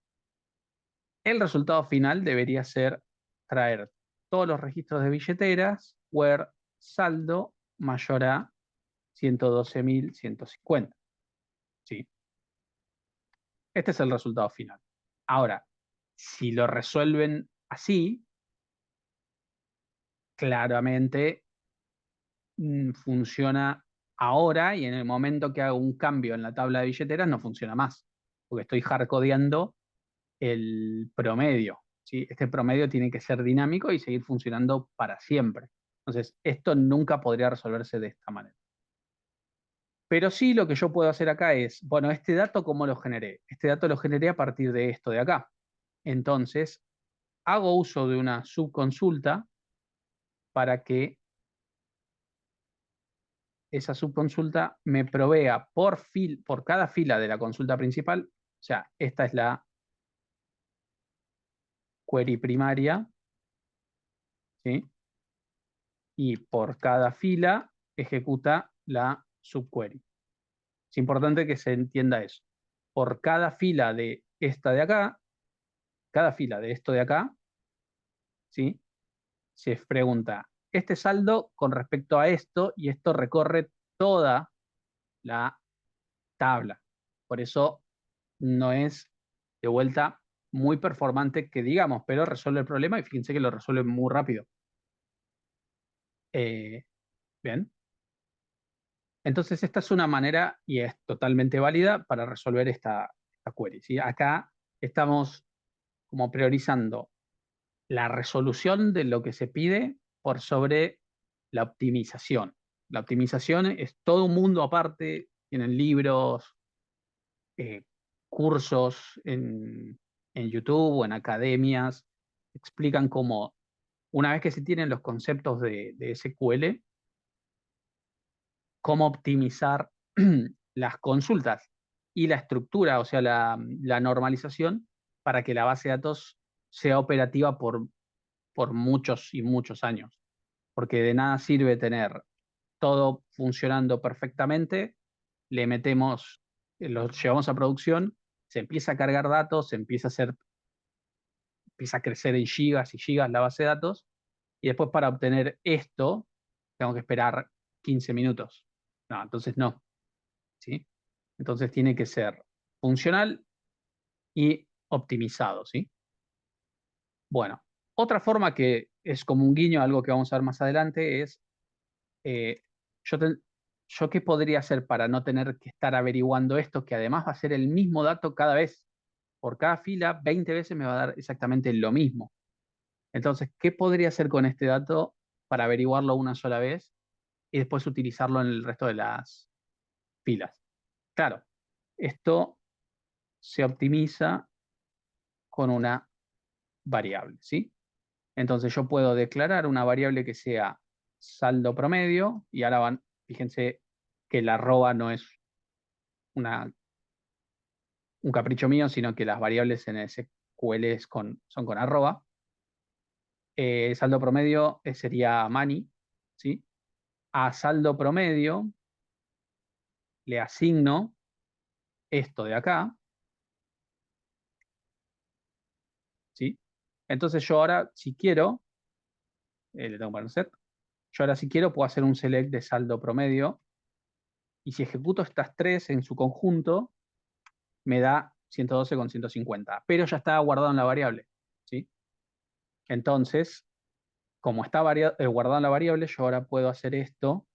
El resultado final debería ser traer todos los registros de billeteras, where saldo mayor a 112.150. ¿Sí? Este es el resultado final. Ahora, si lo resuelven así, claramente funciona ahora, y en el momento que hago un cambio en la tabla de billeteras no funciona más, porque estoy hardcodeando el promedio. ¿Sí? Este promedio tiene que ser dinámico y seguir funcionando para siempre. Entonces, esto nunca podría resolverse de esta manera. Pero sí, lo que yo puedo hacer acá es, bueno, este dato, ¿cómo lo generé? Este dato lo generé a partir de esto de acá. Entonces, hago uso de una subconsulta para que esa subconsulta me provea por cada fila de la consulta principal. O sea, esta es la query primaria, ¿sí? Y por cada fila ejecuta la subquery. Es importante que se entienda eso. Por cada fila de esta de acá, cada fila de esto de acá, ¿sí? Se pregunta este saldo con respecto a esto, y esto recorre toda la tabla. Por eso no es de vuelta muy performante que digamos, pero resuelve el problema, y fíjense que lo resuelve muy rápido. Eh, Bien. Entonces, esta es una manera, y es totalmente válida, para resolver esta query. ¿Sí? Acá estamos como priorizando la resolución de lo que se pide por sobre la optimización. La optimización es todo un mundo aparte, tienen libros, eh, cursos en YouTube o en academias, explican cómo, una vez que se tienen los conceptos de SQL, cómo optimizar las consultas y la estructura, o sea, la normalización, para que la base de datos sea operativa por muchos y muchos años. Porque de nada sirve tener todo funcionando perfectamente, le metemos, lo llevamos a producción, se empieza a cargar datos, empieza a crecer en gigas y gigas la base de datos, y después para obtener esto tengo que esperar 15 minutos. No, entonces no. ¿Sí? Entonces tiene que ser funcional y optimizado, ¿sí? Bueno, otra forma que es como un guiño, algo que vamos a ver más adelante, es eh, yo, yo qué podría hacer para no tener que estar averiguando esto, que además va a ser el mismo dato cada vez. Por cada fila, 20 veces me va a dar exactamente lo mismo. Entonces, ¿qué podría hacer con este dato para averiguarlo una sola vez y después utilizarlo en el resto de las filas? Claro, esto se optimiza con una variable, ¿sí? Entonces yo puedo declarar una variable que sea saldo promedio y ahora fíjense que la arroba no es una, un capricho mío, sino que las variables en SQL son con arroba. Saldo promedio sería money, ¿sí? A saldo promedio le asigno esto de acá, ¿sí? Entonces yo ahora, si quiero, le tengo que poner set, yo ahora si quiero puedo hacer un select de saldo promedio y si ejecuto estas tres en su conjunto, me da 112,150, pero ya está guardado en la variable, ¿sí? Entonces, como está guardado en la variable, yo ahora puedo hacer esto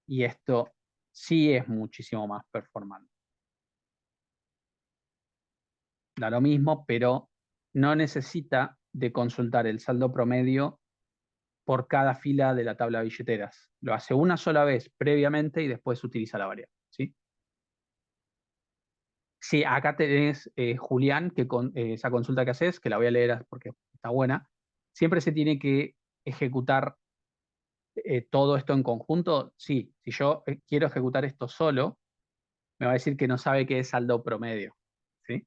y esto sí es muchísimo más performante. Da lo mismo, pero no necesita de consultar el saldo promedio por cada fila de la tabla de billeteras. Lo hace una sola vez previamente y después utiliza la variable, ¿sí? Sí, acá tenés, Julián, que esa consulta que haces, que la voy a leer porque está buena, siempre se tiene que ejecutar todo esto en conjunto. Sí, si yo quiero ejecutar esto solo, me va a decir que no sabe qué es saldo promedio, ¿sí?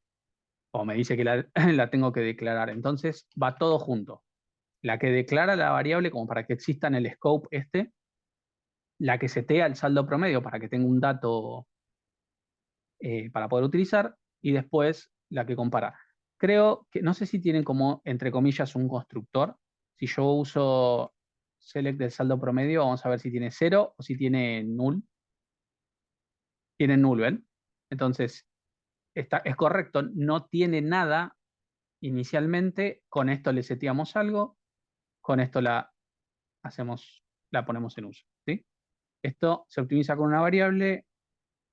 O me dice que la tengo que declarar. Entonces va todo junto. La que declara la variable como para que exista en el scope este, la que setea el saldo promedio para que tenga un dato para poder utilizar y después la que compara. Creo que, no sé si tienen como, entre comillas, un constructor. Si yo uso select del saldo promedio, vamos a ver si tiene cero o si tiene null. Tiene null, ¿ven? Entonces, es correcto, no tiene nada inicialmente, con esto le seteamos algo, con esto la ponemos en uso, ¿sí? Esto se optimiza con una variable,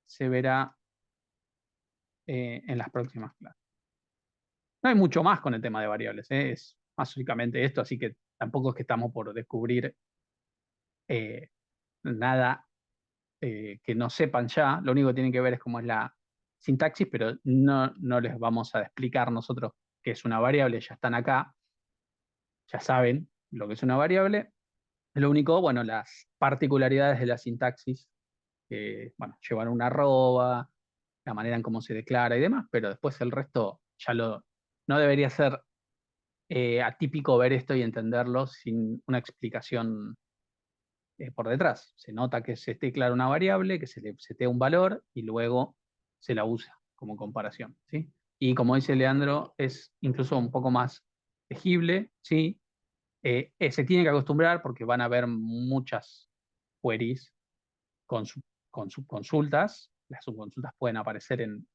se verá en las próximas clases. No hay mucho más con el tema de variables, ¿eh? Es básicamente esto, así que tampoco es que estamos por descubrir eh, nada que no sepan ya. Lo único que tienen que ver es cómo es la sintaxis, pero no les vamos a explicar nosotros qué es una variable, ya están acá, ya saben lo que es una variable. Lo único, bueno, las particularidades de la sintaxis, bueno, llevan una arroba, la manera en cómo se declara y demás, pero después el resto no debería ser atípico ver esto y entenderlo sin una explicación por detrás. Se nota que se declara una variable, que se le setea un valor y luego se la usa como comparación, ¿sí? Y como dice Leandro, es incluso un poco más legible, ¿sí? Se tiene que acostumbrar porque van a haber muchas queries con, con subconsultas. Las subconsultas pueden aparecer en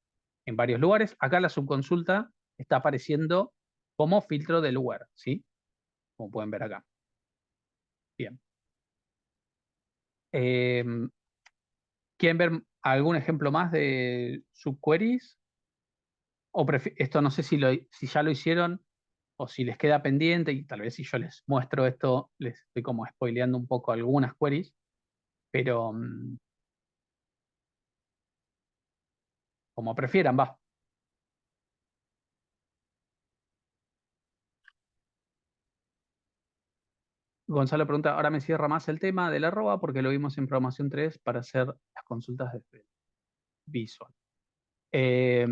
varios lugares. Acá la subconsulta está apareciendo como filtro de lugar, ¿sí? Como pueden ver acá. Bien. Eh, ¿Quieren ver algún ejemplo más de subqueries? O esto no sé si ya lo hicieron o si les queda pendiente y tal vez si yo les muestro esto, les estoy como spoileando un poco algunas queries, pero como prefieran, va. Gonzalo pregunta, ahora me cierra más el tema del arroba porque lo vimos en programación 3 para hacer las consultas de Visual. Eh,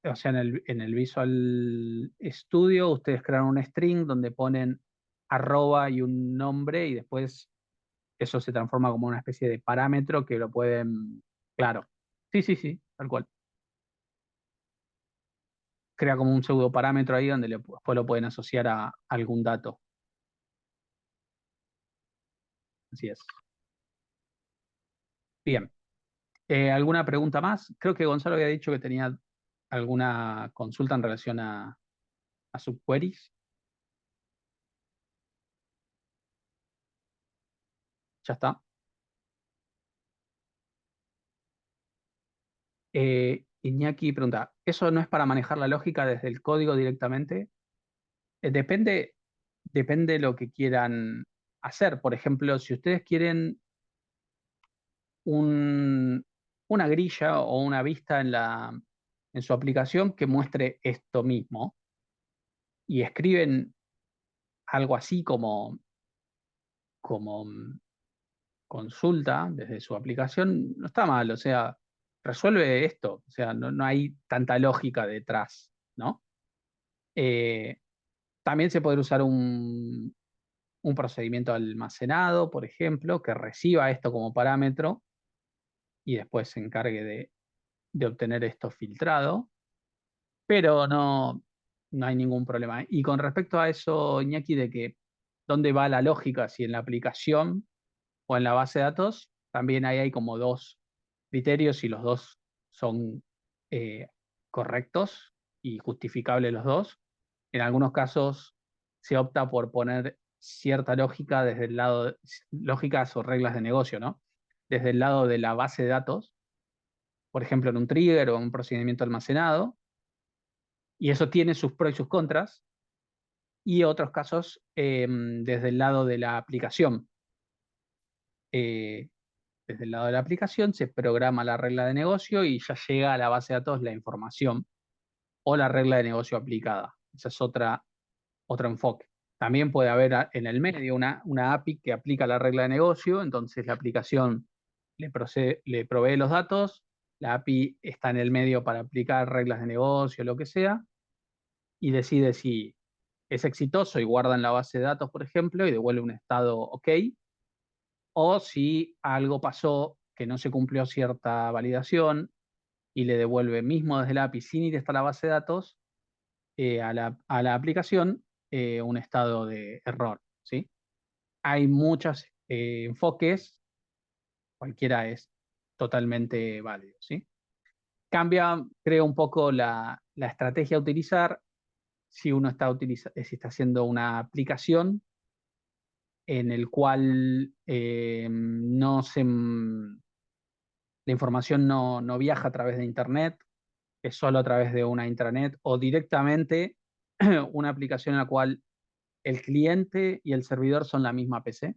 o sea, en el Visual Studio ustedes crean un string donde ponen arroba y un nombre y después eso se transforma como una especie de parámetro que lo pueden, claro, sí, sí, sí, tal cual. Crea como un pseudo parámetro ahí donde después lo pueden asociar a algún dato. Así es. Bien. ¿Alguna pregunta más? Creo que Gonzalo había dicho que tenía alguna consulta en relación a subqueries. Ya está. Iñaki pregunta, ¿eso no es para manejar la lógica desde el código directamente? Depende lo que quieran hacer. Por ejemplo, si ustedes quieren un- una grilla o una vista en su aplicación que muestre esto mismo y escriben algo así como consulta desde su aplicación, no está mal, o sea, resuelve esto, o sea, no hay tanta lógica detrás, ¿no? Eh, También se puede usar un procedimiento almacenado, por ejemplo, que reciba esto como parámetro y después se encargue de obtener esto filtrado, pero no hay ningún problema. Y con respecto a eso, Iñaki, de que dónde va la lógica, si en la aplicación o en la base de datos, también ahí hay como dos criterios y los dos son eh, correctos y justificables los dos. En algunos casos se opta por poner cierta lógica desde el lado, lógicas o reglas de negocio, ¿no? Desde el lado de la base de datos, por ejemplo, en un trigger o en un procedimiento almacenado, y eso tiene sus pros y sus contras, y otros casos desde el lado de la aplicación. Eh, Desde el lado de la aplicación se programa la regla de negocio y ya llega a la base de datos la información o la regla de negocio aplicada. Esa es otro enfoque. También puede haber en el medio una API que aplica la regla de negocio, entonces la aplicación le provee los datos, la API está en el medio para aplicar reglas de negocio, lo que sea, y decide si es exitoso y guarda en la base de datos, por ejemplo, y devuelve un estado OK, o si algo pasó que no se cumplió cierta validación y le devuelve mismo desde la API sin ir hasta la base de datos a la aplicación un estado de error, ¿sí? Hay muchos enfoques, cualquiera es totalmente válido, ¿sí? Cambia, creo, un poco la estrategia a utilizar si uno si está haciendo una aplicación en el cual la información no viaja a través de Internet, es solo a través de una intranet o directamente una aplicación en la cual el cliente y el servidor son la misma PC.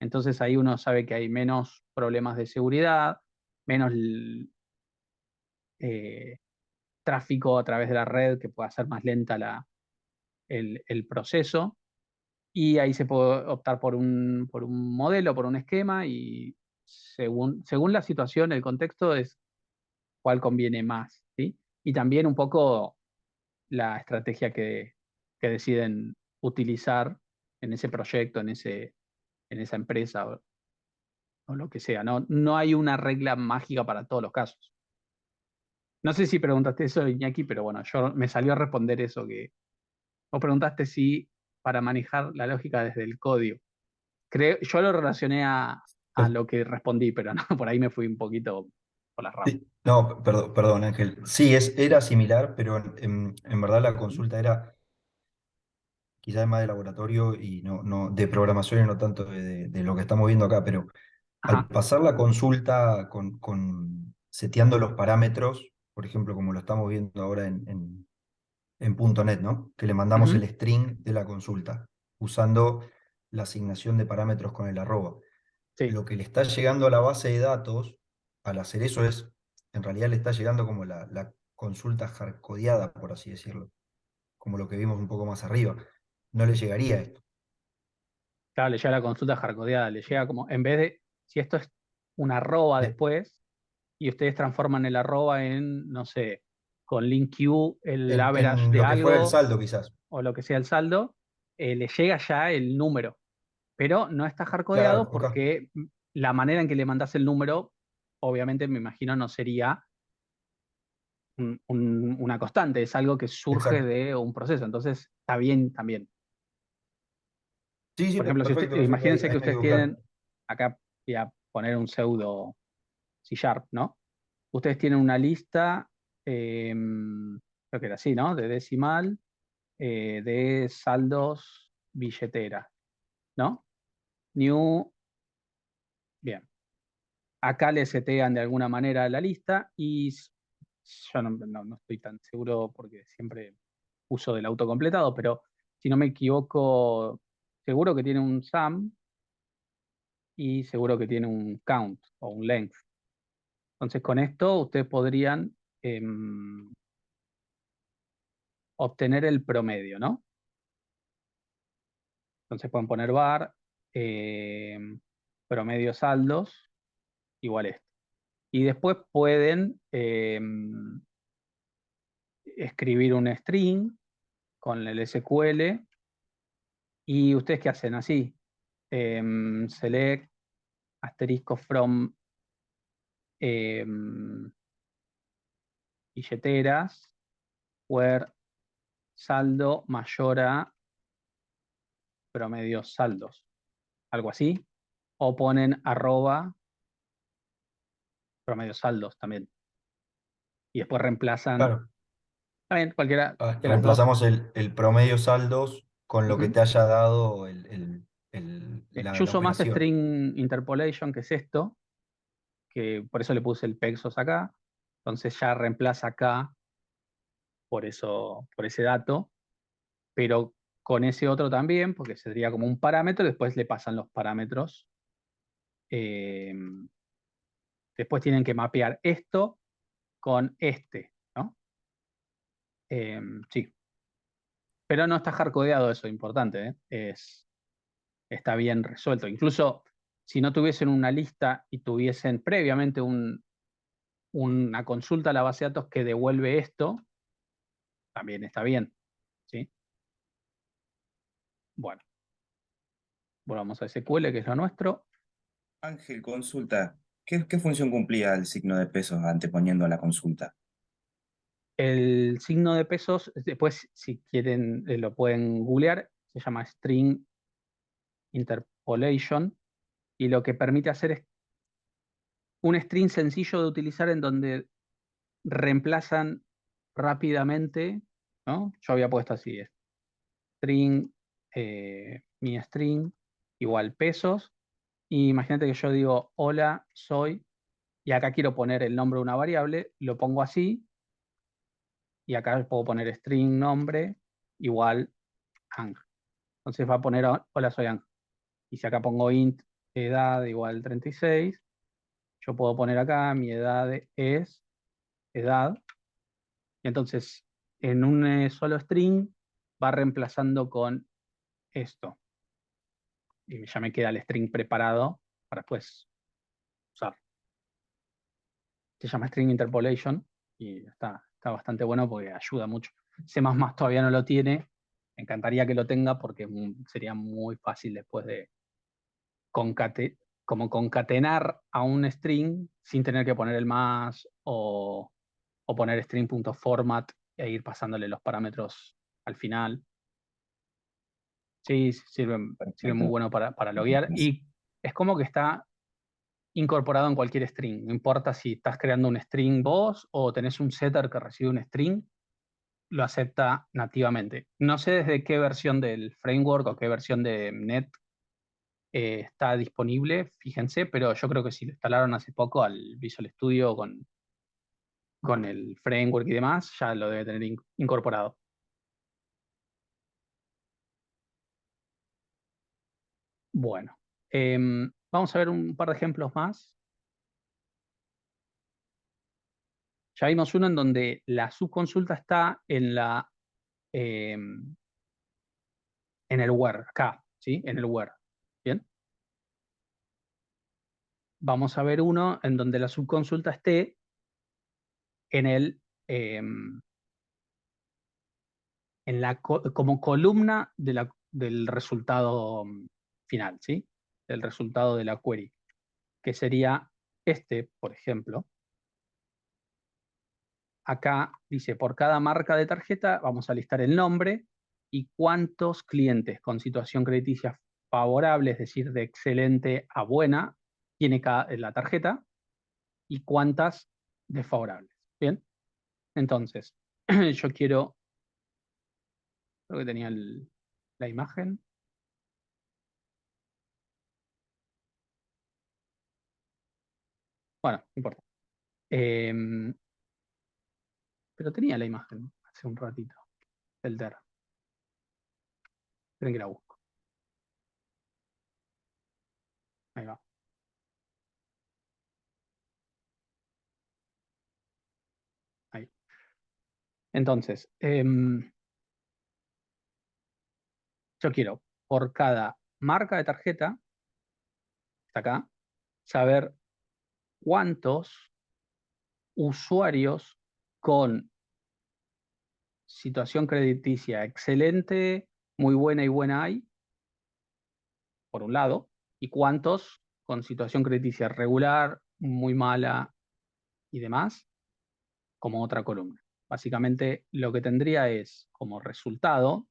Entonces ahí uno sabe que hay menos problemas de seguridad, menos eh, tráfico a través de la red que pueda hacer más lenta el proceso. Y ahí se puede optar por un modelo, por un esquema y según la situación, el contexto es cuál conviene más, ¿sí? Y también un poco la estrategia que deciden utilizar en ese proyecto, en esa empresa o lo que sea. No hay una regla mágica para todos los casos. No sé si preguntaste eso, Iñaki, pero bueno, yo me salió a responder eso que vos preguntaste si para manejar la lógica desde el código. Yo lo relacioné a lo que respondí, pero no, por ahí me fui un poquito por las ramas. Sí, no, perdón, perdón, Ángel. Sí, era similar, pero en verdad la Ujú. consulta era quizás más de laboratorio y no de programación y no tanto de lo que estamos viendo acá, pero al Ajá. pasar la consulta con seteando los parámetros, por ejemplo, como lo estamos viendo ahora en .NET, ¿no? Que le mandamos Ujú. el string de la consulta, usando la asignación de parámetros con el arroba. Sí, Lo que le está llegando a la base de datos, al hacer eso en realidad le está llegando como la consulta hardcodeada, por así decirlo, como lo que vimos un poco más arriba. No le llegaría esto. claro, le llega la consulta hardcodeada, le llega como, en vez de, si esto es una arroba Eh, después, y ustedes transforman el arroba en, no sé, con link Q, el average en de lo que fuera el algo, saldo, quizás. o lo que sea el saldo, le llega ya el número, pero no está Claro, hardcodeado acá. porque la manera en que le mandás el número, obviamente me imagino no sería una constante, es algo que surge Exacto. de un proceso, entonces está bien también. Sí, sí, Por ejemplo, si usted, perfecto, perfecto. Ahí, imagínense que ahí me ustedes quedó claro. tienen, acá voy a poner un pseudo C Sharp, ¿no? Ustedes tienen una lista, creo que era así, ¿no? De decimal, de saldos billetera, ¿no? New, bien. Acá le setean de alguna manera la lista y yo no estoy tan seguro porque siempre uso del autocompletado, pero si no me equivoco, seguro que tiene un sum y seguro que tiene un count o un length. Entonces con esto ustedes podrían obtener el promedio, ¿no? Entonces pueden poner var promedio saldos igual esto. Y después pueden escribir un string con el SQL y ustedes qué hacen así. Select asterisco from billeteras where saldo mayor a promedio saldos, algo así, o ponen arroba promedio saldos también. Y después reemplazan, Claro. también cualquiera de las dos. Reemplazamos el promedio saldos con lo que Ujú. te haya dado Yo la uso más operación. string interpolation, que es esto, que por eso le puse el pexos acá. Entonces ya reemplaza acá por eso, por ese dato, pero con ese otro también, porque sería como un parámetro, después le pasan los parámetros. eh, Después tienen que mapear esto con este, ¿no? Sí, pero no está hardcodeado eso, importante, ¿eh? Está bien resuelto. Incluso si no tuviesen una lista y tuviesen previamente una consulta a la base de datos que devuelve esto, también está bien, ¿sí? Bueno, volvamos a SQL, que es lo nuestro. Ángel, consulta. ¿Qué función cumplía el signo de pesos anteponiendo a la consulta? El signo de pesos, después, si quieren, lo pueden googlear, se llama string interpolation, y lo que permite hacer es un string sencillo de utilizar en donde reemplazan rápidamente, ¿no? Yo había puesto así, string, mi string, igual pesos, y imagínate que yo digo, hola, soy, y acá quiero poner el nombre de una variable, lo pongo así, y acá puedo poner string nombre igual Ángel. Entonces va a poner, hola, soy Ángel. Y si acá pongo int edad igual 36, yo puedo poner acá mi edad es edad. Y entonces en un solo string va reemplazando con esto. Y ya me queda el string preparado para después usar. Se llama string interpolation y está bastante bueno porque ayuda mucho. C++ todavía no lo tiene. Me encantaría que lo tenga porque sería muy fácil después de como concatenar a un string sin tener que poner el más o poner string.format e ir pasándole los parámetros al final. Sí, sirve muy Perfecto. bueno para loguear y es como que está incorporado en cualquier string. No importa si estás creando un string vos o tenés un setter que recibe un string, lo acepta nativamente. No sé desde qué versión del framework o qué versión de Net está disponible, fíjense, pero yo creo que si lo instalaron hace poco al Visual Studio con el framework y demás, ya lo debe tener incorporado. Bueno, vamos a ver un par de ejemplos más. Ya vimos uno en donde la subconsulta está em, en el where, acá, ¿sí? En el where. Bien. Vamos a ver uno en donde la subconsulta esté en em, como columna del resultado final, ¿sí? Del resultado de la query, que sería este, por ejemplo. Acá dice, por cada marca de tarjeta vamos a listar el nombre y cuántos clientes con situación crediticia favorable, es decir, de excelente a buena, tiene la tarjeta y cuántas desfavorables. Bien, entonces, yo creo que tenía la imagen. Bueno, no importa. pero tenía la imagen hace un ratito del TER. Esperen que la busco. Ahí va. Ahí. Entonces, yo quiero, por cada marca de tarjeta, está acá, saber cuántos usuarios con situación crediticia excelente, muy buena y buena hay, por un lado, y cuántos con situación crediticia regular, muy mala y demás, como otra columna. Básicamente lo que tendría es como resultado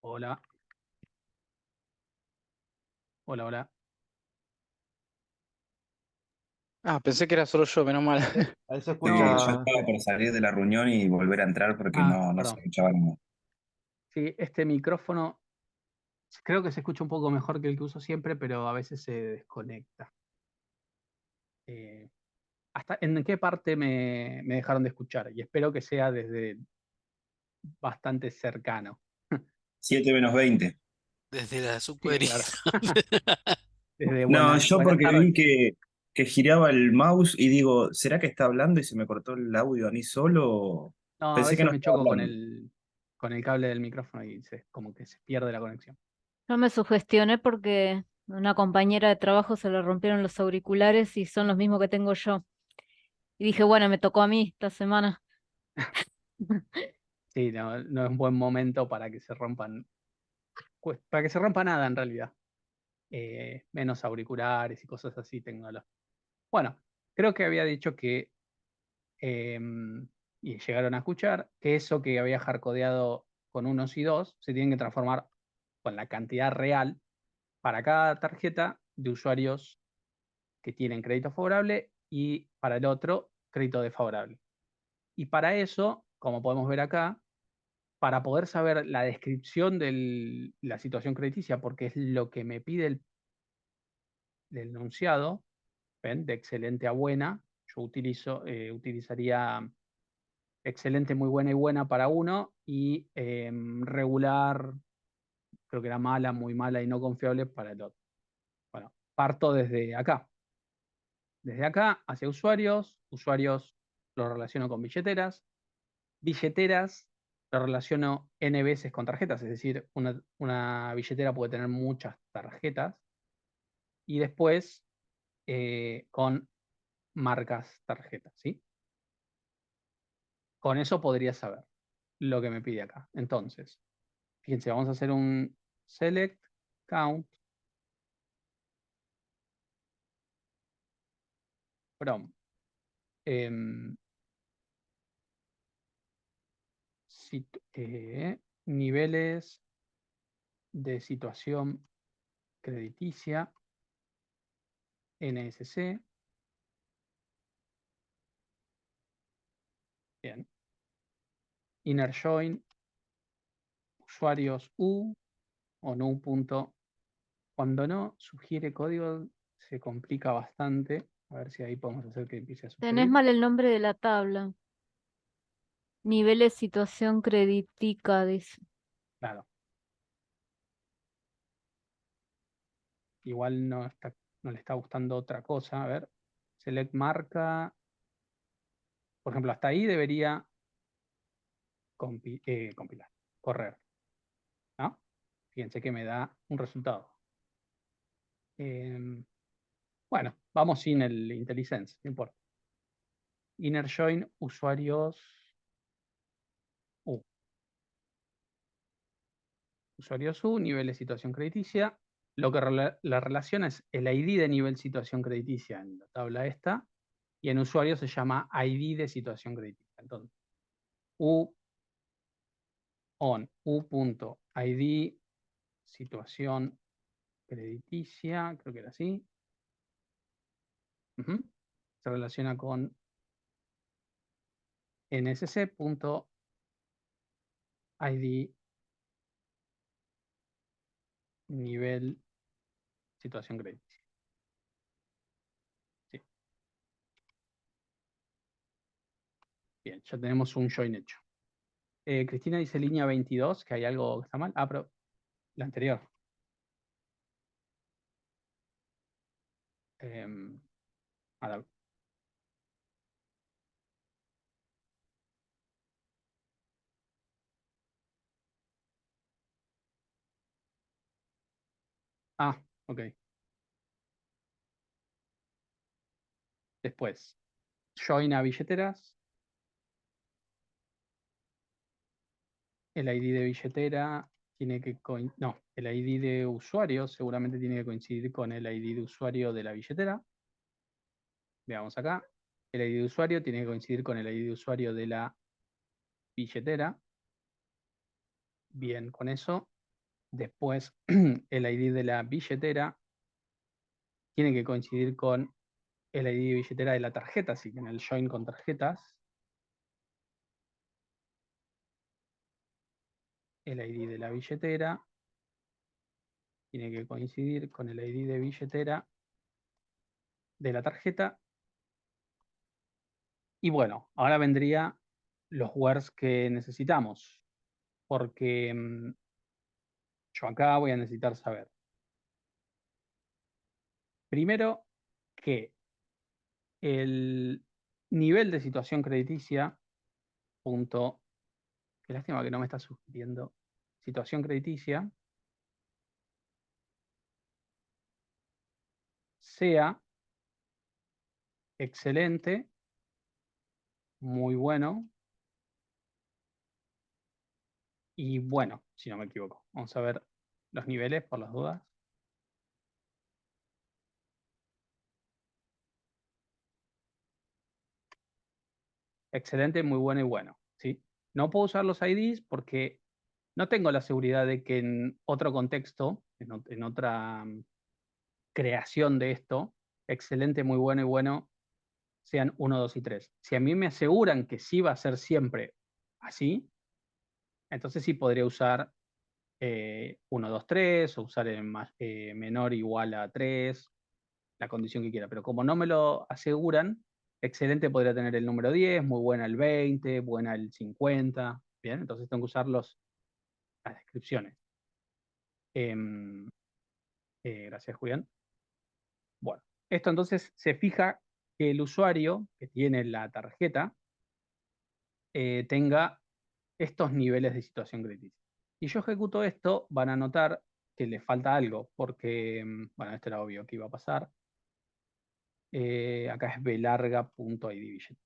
hola, hola, hola. Ah, pensé que era solo yo, menos mal. Ahí se No, yo escucha. estaba por salir de la reunión y volver a entrar porque no se Perdón. escuchaba nada. Sí, este micrófono creo que se escucha un poco mejor que el que uso siempre, pero a veces se desconecta. ¿Hasta en qué parte me dejaron de escuchar? Y espero que sea desde bastante cercano. 7 menos 20. Desde la Sí, claro. submarina. Desde No, yo buenas porque vi tardes. que giraba el mouse y digo, ¿será que está hablando y se me cortó el audio a mí solo? No, a Pensé que veces no me estaba choco hablando. con el cable del micrófono y como que se pierde la conexión. Yo me sugestioné porque a una compañera de trabajo se le rompieron los auriculares y son los mismos que tengo yo. Y dije, bueno, me tocó a mí esta semana. Sí, no es un buen momento para que se rompan, para que se rompa nada en realidad. Menos auriculares y cosas así tecnológicas. Bueno, creo que había dicho que, y llegaron a escuchar, que eso que había hardcodeado con unos y dos se tienen que transformar con la cantidad real para cada tarjeta de usuarios que tienen crédito favorable y para el otro crédito desfavorable. Y para eso como podemos ver acá, para poder saber la descripción de la situación crediticia, porque es lo que me pide el enunciado, ¿ven? De excelente a buena, yo utilizaría excelente, muy buena y buena para uno, y regular, creo que era mala, muy mala y no confiable para el otro. Bueno, parto desde acá. Desde acá hacia usuarios lo relaciono con billeteras lo relaciono n veces con tarjetas, es decir, una billetera puede tener muchas tarjetas, y después con marcas tarjetas, ¿sí? Con eso podría saber lo que me pide acá. Entonces, fíjense, vamos a hacer un select count from niveles de situación crediticia NSC. Bien. Inner join usuarios U o no punto. Cuando no sugiere código se complica bastante. A ver si ahí podemos hacer que empiece a Tenés sugerir. mal el nombre de la tabla. Niveles situación creditica, dice. Claro. Igual no le está gustando otra cosa. A ver. Select marca. Por ejemplo, hasta ahí debería compilar, correr, ¿no? Fíjense que me da un resultado. Bueno, vamos sin el IntelliSense, no importa. Inner join usuarios U. Usuarios U, nivel de situación crediticia. Lo que la relaciona es el ID de nivel situación crediticia en la tabla esta, y en usuario se llama ID de situación crediticia. Entonces, U on U.ID situación crediticia, creo que era así. Se relaciona con nsc.id nivel situación crediticia. Sí. Bien, ya tenemos un join hecho. Cristina dice línea 22, que hay algo que está mal. Ah, pero la anterior. Ahora, ok. Después, join a billeteras. El ID de billetera tiene que no, el ID de usuario seguramente tiene que coincidir con el ID de usuario de la billetera. Veamos acá. El ID de usuario tiene que coincidir con el ID de usuario de la billetera. Bien, con eso. Después, el ID de la billetera tiene que coincidir con el ID de billetera de la tarjeta, así que en el join con tarjetas, el ID de la billetera tiene que coincidir con el ID de billetera de la tarjeta. Y bueno, ahora vendría los words que necesitamos, porque yo acá voy a necesitar saber, primero, que el nivel de situación crediticia, punto, qué lástima que no me está sugiriendo, situación crediticia, sea excelente, muy bueno y bueno, si no me equivoco. Vamos a ver los niveles por las dudas. Excelente, muy bueno y bueno, ¿sí? No puedo usar los IDs porque no tengo la seguridad de que en otro contexto, en otra creación de esto, excelente, muy bueno y bueno, sean 1, 2 y 3. Si a mí me aseguran que sí va a ser siempre así, entonces sí podría usar 1, 2, 3, o usar el menor o igual a 3, la condición que quiera. Pero como no me lo aseguran, excelente podría tener el número 10, muy buena el 20, buena el 50. Bien, entonces tengo que usar las descripciones. Em, gracias, Julián. Bueno, esto entonces se fija que el usuario que tiene la tarjeta tenga estos niveles de situación crítica. Si yo ejecuto esto, van a notar que le falta algo, porque, bueno, esto era obvio que iba a pasar. Acá es blarga.idvision.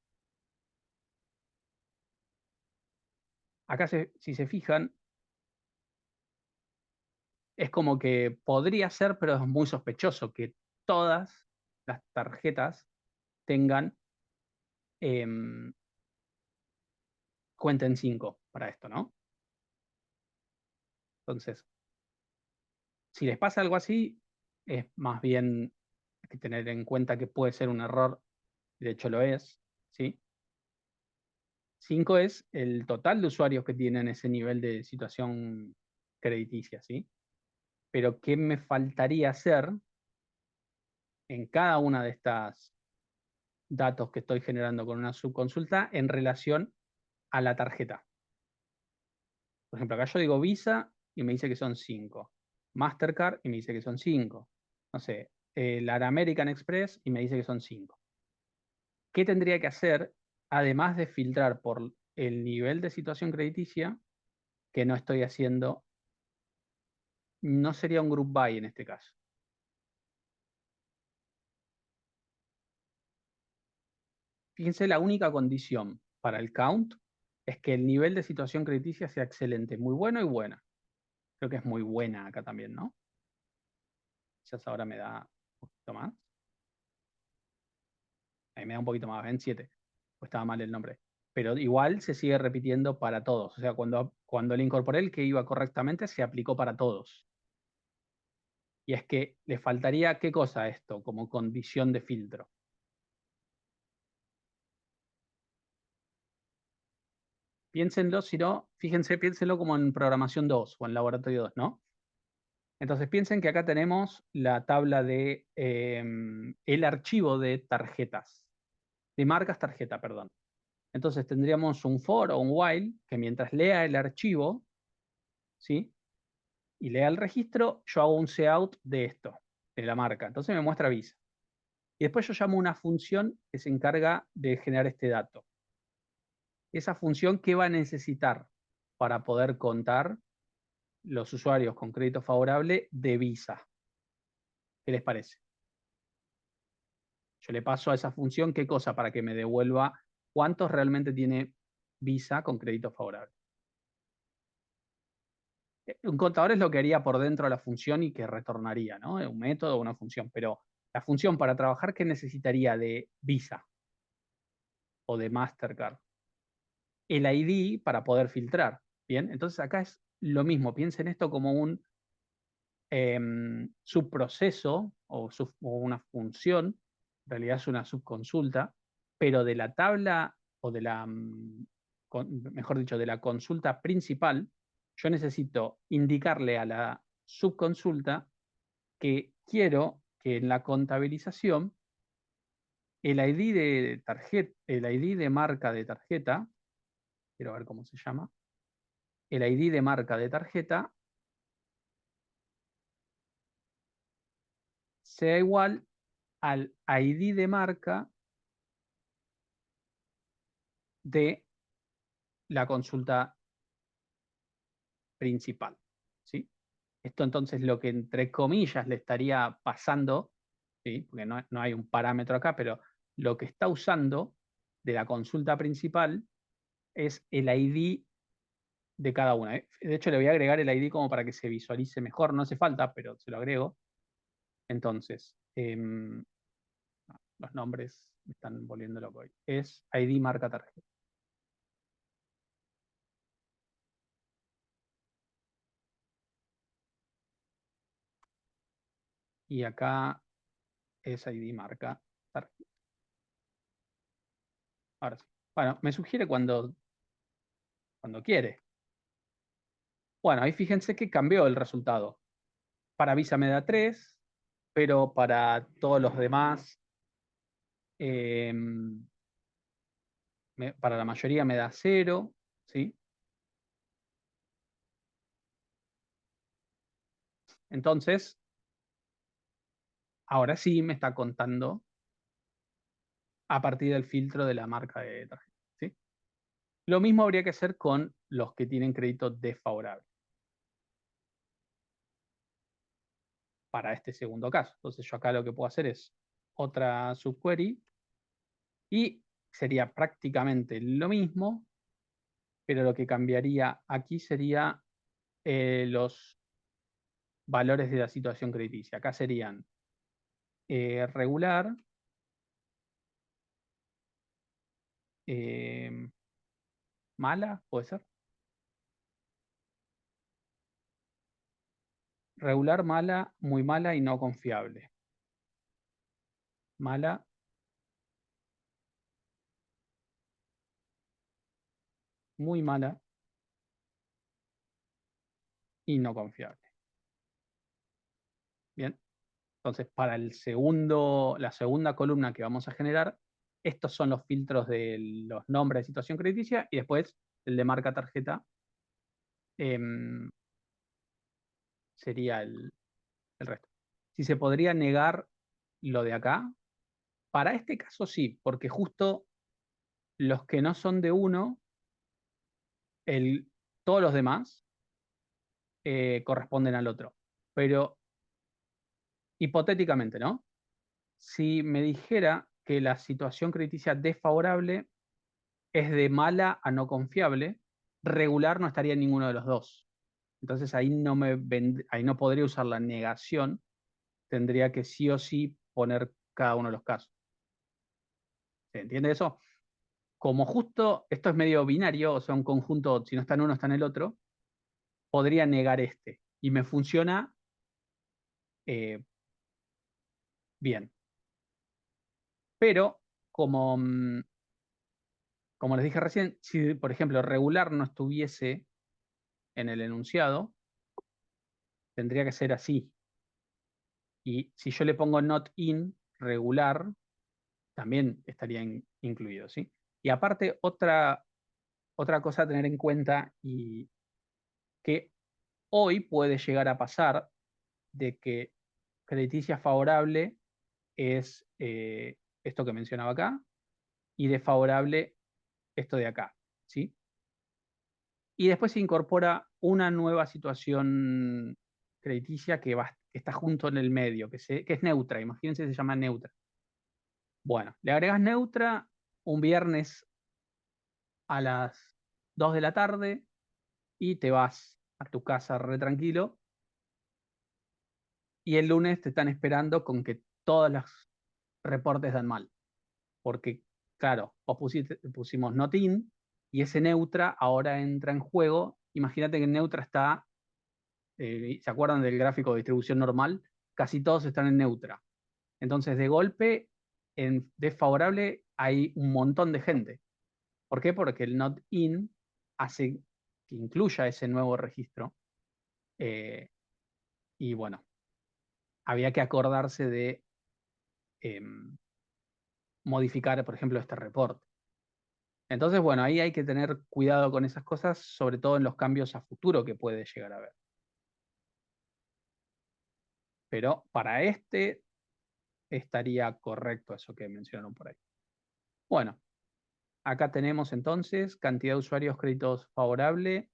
Acá, si se fijan, es como que podría ser, pero es muy sospechoso que todas las tarjetas tengan cuenten 5 para esto, ¿no? Entonces, si les pasa algo así, es más bien hay que tener en cuenta que puede ser un error, de hecho lo es, ¿sí? 5 es el total de usuarios que tienen ese nivel de situación crediticia, ¿sí? Pero ¿qué me faltaría hacer en cada una de estas datos que estoy generando con una subconsulta en relación a la tarjeta? Por ejemplo, acá yo digo Visa y me dice que son 5. Mastercard y me dice que son 5. No sé, la American Express y me dice que son 5. ¿Qué tendría que hacer, además de filtrar por el nivel de situación crediticia, que no estoy haciendo? No sería un group by en este caso. Fíjense, la única condición para el count es que el nivel de situación crediticia sea excelente, muy bueno y buena. Creo que es muy buena acá también, ¿no? Quizás ahora me da un poquito más. Ahí me da un poquito más, ven 7. Pues estaba mal el nombre. Pero igual se sigue repitiendo para todos. O sea, cuando le incorporé el que iba correctamente, se aplicó para todos. Y es que le faltaría, ¿qué cosa a esto? Como condición de filtro. Piénsenlo, si no, fíjense, piénsenlo como en programación 2 o en laboratorio 2, ¿no? Entonces piensen que acá tenemos la tabla de el archivo de tarjetas, de marcas tarjeta, perdón. Entonces tendríamos un for o un while que mientras lea el archivo, ¿sí? Y lea el registro, yo hago un cout de esto, de la marca. Entonces me muestra Visa. Y después yo llamo una función que se encarga de generar este dato. Esa función, ¿qué va a necesitar para poder contar los usuarios con crédito favorable de Visa? ¿Qué les parece? Yo le paso a esa función qué cosa para que me devuelva cuántos realmente tiene Visa con crédito favorable. Un contador es lo que haría por dentro de la función y que retornaría, ¿no? Un método o una función. Pero la función para trabajar, ¿qué necesitaría de Visa o de Mastercard? El ID para poder filtrar. Bien, entonces acá es lo mismo. Piensen esto como un subproceso o una función, en realidad es una subconsulta, pero de la tabla o de la, mejor dicho, de la consulta principal, yo necesito indicarle a la subconsulta que quiero que en la contabilización el ID de tarjeta, el ID de marca de tarjeta, quiero ver cómo se llama, el ID de marca de tarjeta sea igual al ID de marca de la consulta principal, ¿sí? Esto entonces lo que entre comillas le estaría pasando, ¿sí? Porque no hay un parámetro acá, pero lo que está usando de la consulta principal es el ID de cada una. De hecho, le voy a agregar el ID como para que se visualice mejor. No hace falta, pero se lo agrego. Entonces, los nombres me están volviendo loco hoy. Es ID marca tarjeta. Y acá es ID marca tarjeta. Ahora sí. Bueno, me sugiere cuando cuando quiere. Bueno, ahí fíjense que cambió el resultado. Para Visa me da 3, pero para todos los demás, para la mayoría me da 0, ¿sí? Entonces, ahora sí me está contando a partir del filtro de la marca de tarjeta, ¿sí? Lo mismo habría que hacer con los que tienen crédito desfavorable para este segundo caso. Entonces yo acá lo que puedo hacer es otra subquery y sería prácticamente lo mismo, pero lo que cambiaría aquí sería los valores de la situación crediticia. Acá serían regular, mala, puede ser. Regular, mala, muy mala y no confiable. Mala, muy mala y no confiable. Bien. Entonces, para la segunda columna que vamos a generar, estos son los filtros de los nombres de situación crediticia y después el de marca tarjeta sería el resto. Si se podría negar lo de acá, para este caso sí, porque justo los que no son de uno, todos los demás corresponden al otro. Pero hipotéticamente, ¿no? Si me dijera que la situación crediticia desfavorable es de mala a no confiable, regular no estaría en ninguno de los dos. Entonces ahí ahí no podría usar la negación, tendría que sí o sí poner cada uno de los casos. ¿Se entiende eso? Como justo esto es medio binario, o sea, un conjunto, si no está en uno, está en el otro, podría negar este. Y me funciona eh, bien. Pero como, como les dije recién, si por ejemplo regular no estuviese en el enunciado, tendría que ser así. Y si yo le pongo not in regular, también estaría incluido, ¿sí? Y aparte, otra cosa a tener en cuenta y que hoy puede llegar a pasar de que crediticia favorable es esto que mencionaba acá y desfavorable esto de acá, ¿sí? Y después se incorpora una nueva situación crediticia que está junto en el medio, que es neutra, imagínense, se llama neutra. Bueno, le agregas neutra un viernes a las 2 de la tarde y te vas a tu casa re tranquilo y el lunes te están esperando con que todos los reportes dan mal. Porque, claro, pusimos not in y ese neutra ahora entra en juego. Imagínate que en neutra está, ¿se acuerdan del gráfico de distribución normal? Casi todos están en neutra. Entonces, de golpe, en desfavorable hay un montón de gente. ¿Por qué? Porque el not in hace que incluya ese nuevo registro. Y bueno, había que acordarse de modificar, por ejemplo, este reporte. Entonces, bueno, ahí hay que tener cuidado con esas cosas, sobre todo en los cambios a futuro que puede llegar a haber. Pero para este estaría correcto eso que mencionaron por ahí. Bueno, acá tenemos entonces cantidad de usuarios créditos favorable,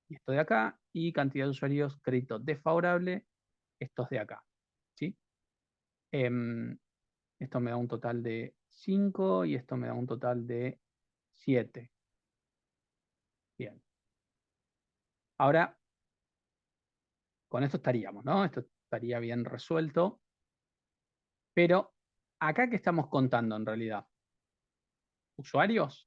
y esto de acá, y cantidad de usuarios créditos desfavorable, estos de acá. ¿Sí? Esto me da un total de 5 y esto me da un total de 7. Bien. Ahora, con esto estaríamos, ¿no? Esto estaría bien resuelto. Pero, ¿acá qué estamos contando en realidad? ¿Usuarios?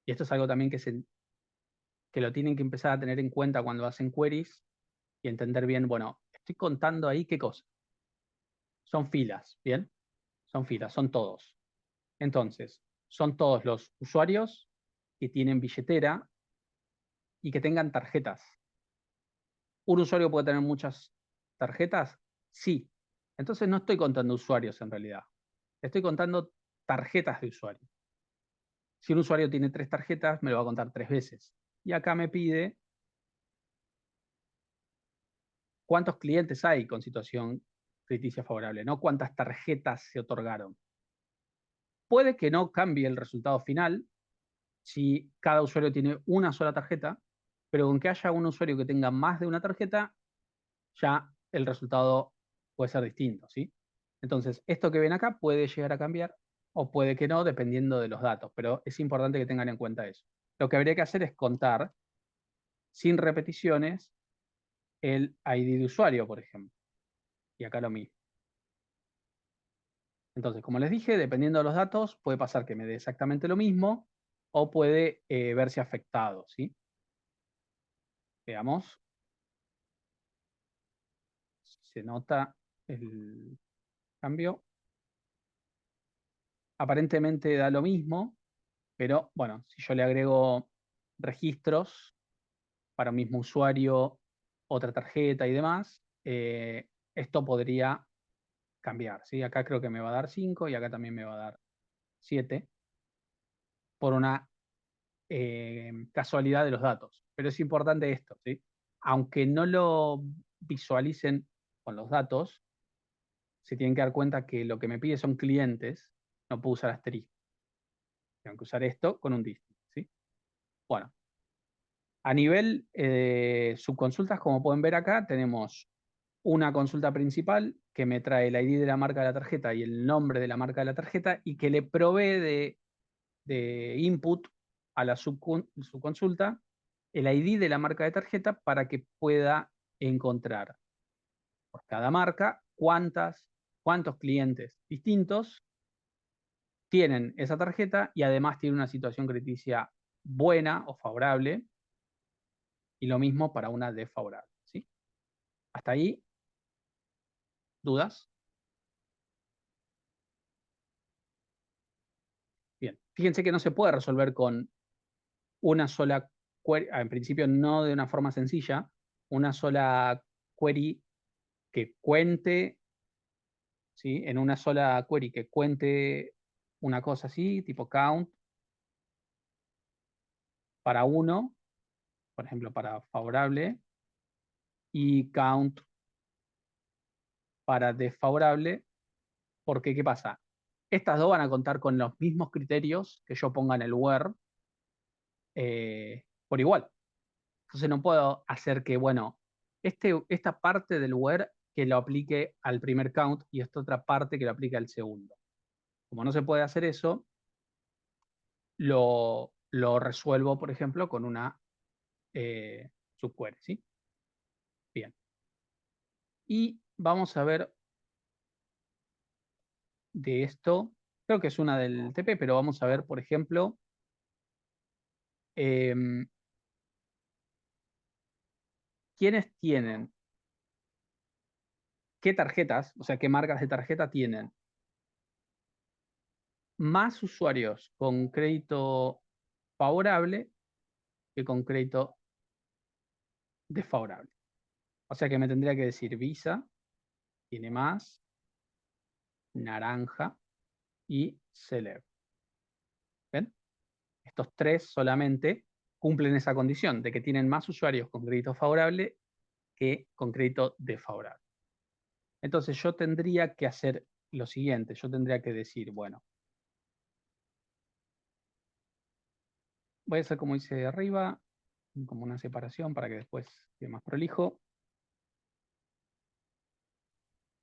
Y esto es algo también que lo tienen que empezar a tener en cuenta cuando hacen queries y entender bien, bueno, Estoy contando ahí qué cosa. Son filas, ¿bien? Son filas, son todos. Entonces, son todos los usuarios que tienen billetera y que tengan tarjetas. ¿Un usuario puede tener muchas tarjetas? Sí. Entonces no estoy contando usuarios en realidad. Estoy contando tarjetas de usuario. Si un usuario tiene 3 tarjetas, me lo va a contar 3 veces. Y acá me pide cuántos clientes hay con situación crediticia favorable, no cuántas tarjetas se otorgaron. Puede que no cambie el resultado final si cada usuario tiene una sola tarjeta, pero con que haya un usuario que tenga más de una tarjeta, ya el resultado puede ser distinto, ¿sí? Entonces, esto que ven acá puede llegar a cambiar o puede que no, dependiendo de los datos, pero es importante que tengan en cuenta eso. Lo que habría que hacer es contar, sin repeticiones, el ID de usuario, por ejemplo. Y acá lo mismo. Entonces, como les dije, dependiendo de los datos, puede pasar que me dé exactamente lo mismo o puede verse afectado, ¿sí? Veamos. Se nota el cambio. Aparentemente da lo mismo, pero bueno, si yo le agrego registros para un mismo usuario, otra tarjeta y demás, esto podría cambiar, ¿sí? Acá creo que me va a dar 5 y acá también me va a dar 7 por una casualidad de los datos. Pero es importante esto, ¿sí? Aunque no lo visualicen con los datos, se tienen que dar cuenta que lo que me pide son clientes, no puedo usar asterisco. Tengo que usar esto con un distinct, ¿sí? Bueno, a nivel subconsultas, como pueden ver acá, tenemos una consulta principal que me trae el ID de la marca de la tarjeta y el nombre de la marca de la tarjeta y que le provee de input a la subconsulta el ID de la marca de tarjeta para que pueda encontrar por cada marca cuántos clientes distintos tienen esa tarjeta y además tiene una situación crediticia buena o favorable y lo mismo para una desfavorable, ¿sí? Hasta ahí, ¿dudas? Bien, fíjense que no se puede resolver con una sola query, en principio no de una forma sencilla, una sola query que cuente, ¿sí? En una sola query que cuente una cosa así, tipo count, para uno, por ejemplo, para favorable, y count para desfavorable, porque ¿qué pasa? Estas dos van a contar con los mismos criterios que yo ponga en el where por igual. Entonces no puedo hacer que, bueno, esta parte del where que lo aplique al primer count y esta otra parte que lo aplique al segundo. Como no se puede hacer eso, lo resuelvo, por ejemplo, con una subquery, ¿sí? Bien. Y vamos a ver de esto, creo que es una del TP, pero vamos a ver, por ejemplo, quiénes tienen, qué tarjetas, o sea, qué marcas de tarjeta tienen más usuarios con crédito favorable que con crédito desfavorable. O sea que me tendría que decir Visa tiene más, Naranja y Celeb. ¿Ven? Estos tres solamente cumplen esa condición de que tienen más usuarios con crédito favorable que con crédito desfavorable. Entonces yo tendría que hacer lo siguiente, yo tendría que decir, bueno, voy a hacer como hice arriba, como una separación para que después quede más prolijo.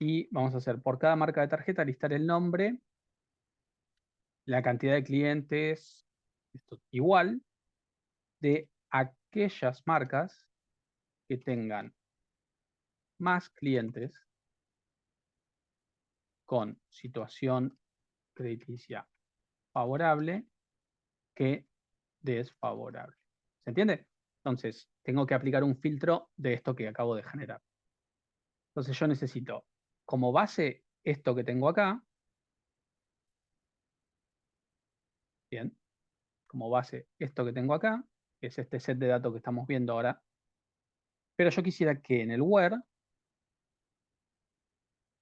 Y vamos a hacer por cada marca de tarjeta, listar el nombre, la cantidad de clientes, esto igual, de aquellas marcas que tengan más clientes con situación crediticia favorable que desfavorable. ¿Se entiende? Entonces, tengo que aplicar un filtro de esto que acabo de generar. Entonces yo necesito como base esto que tengo acá. Bien. Como base esto que tengo acá, que es este set de datos que estamos viendo ahora. Pero yo quisiera que en el where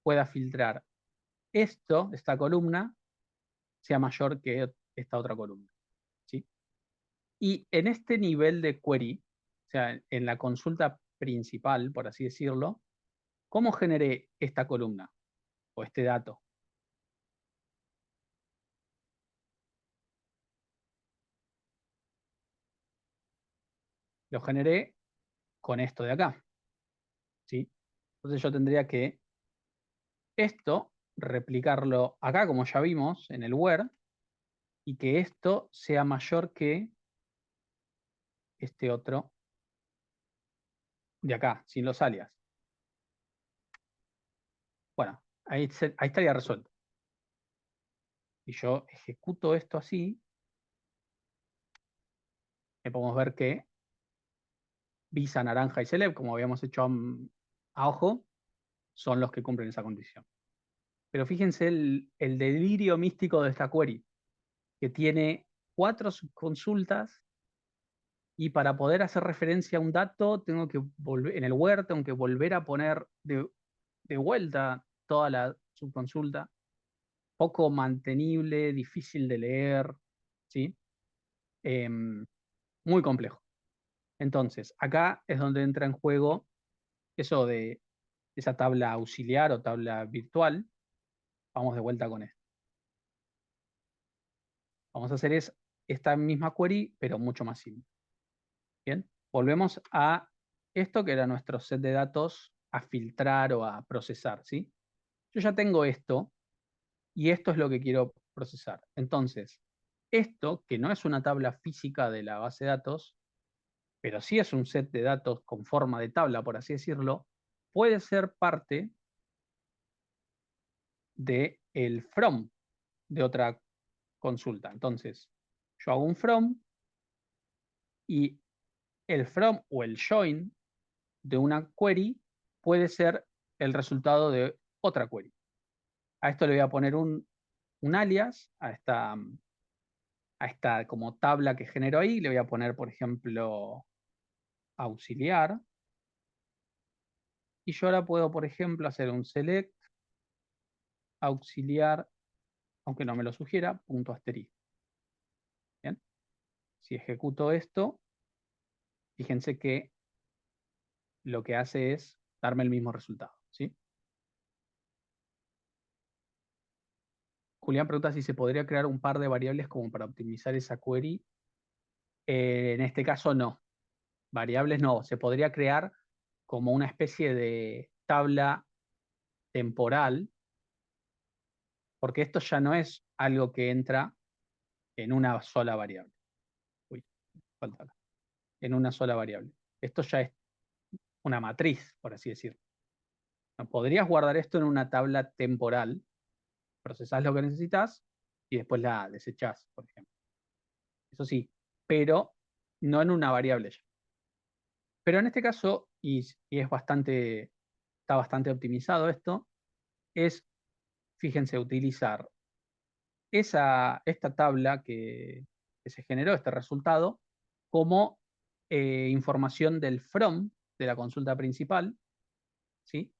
pueda filtrar esto, esta columna, sea mayor que esta otra columna. ¿Sí? Y en este nivel de query, o sea, en la consulta principal, por así decirlo, ¿cómo generé esta columna o este dato? Lo generé con esto de acá. ¿Sí? Entonces yo tendría que esto replicarlo acá, como ya vimos, en el where, y que esto sea mayor que este otro de acá, sin los alias. Bueno, ahí estaría resuelto. Y yo ejecuto esto así, podemos ver que Visa, Naranja y Celeb, como habíamos hecho a ojo, son los que cumplen esa condición. Pero fíjense el delirio místico de esta query, que tiene 4 subconsultas y para poder hacer referencia a un dato, tengo que volver, en el where, tengo que volver a poner de vuelta toda la subconsulta. Poco mantenible, difícil de leer, ¿sí? Muy complejo. Entonces, acá es donde entra en juego eso de esa tabla auxiliar o tabla virtual. Vamos de vuelta con esto. Vamos a hacer esta misma query, pero mucho más simple. Bien, volvemos a esto que era nuestro set de datos a filtrar o a procesar, ¿sí? Yo ya tengo esto y esto es lo que quiero procesar. Entonces, esto, que no es una tabla física de la base de datos, pero sí es un set de datos con forma de tabla, por así decirlo, puede ser parte del from de otra consulta. Entonces, yo hago un from y el from o el join de una query puede ser el resultado de otra query. A esto le voy a poner un alias, a esta como tabla que genero ahí, le voy a poner, por ejemplo, auxiliar. Y yo ahora puedo, por ejemplo, hacer un select auxiliar, aunque no me lo sugiera, punto asterisco. Bien. Si ejecuto esto, fíjense que lo que hace es darme el mismo resultado, ¿sí? Julián pregunta si se podría crear un par de variables como para optimizar esa query. En este caso no. Variables no. Se podría crear como una especie de tabla temporal, porque esto ya no es algo que entra en una sola variable. Uy, falta acá. En una sola variable. Esto ya es una matriz, por así decirlo. Podrías guardar esto en una tabla temporal, procesás lo que necesitas y después la desechás, por ejemplo. Eso sí, pero no en una variable ya. Pero en este caso, y es bastante, está bastante optimizado esto, es, fíjense, utilizar esta tabla que se generó, este resultado, como información del from de la consulta principal, ¿sí?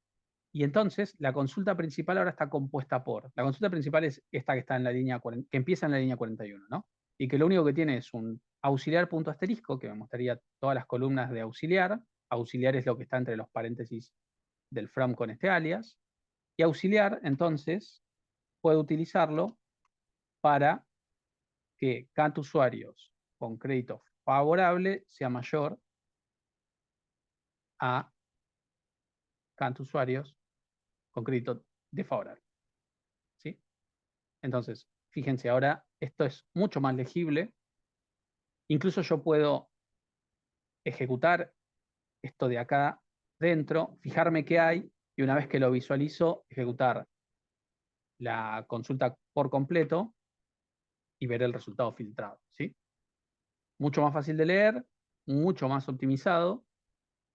Y entonces la consulta principal ahora está compuesta por, la consulta principal es esta que está en la línea, que empieza en la línea 41, ¿no? Y que lo único que tiene es un auxiliar punto asterisco, que me mostraría todas las columnas de auxiliar. Auxiliar es lo que está entre los paréntesis del from con este alias. Y auxiliar, entonces, puedo utilizarlo para que cantidad usuarios con crédito favorable sea mayor a cantidad usuarios con crédito desfavorable. ¿Sí? Entonces, fíjense, ahora esto es mucho más legible. Incluso yo puedo ejecutar esto de acá dentro, fijarme qué hay y una vez que lo visualizo, ejecutar la consulta por completo y ver el resultado filtrado, ¿sí? Mucho más fácil de leer, mucho más optimizado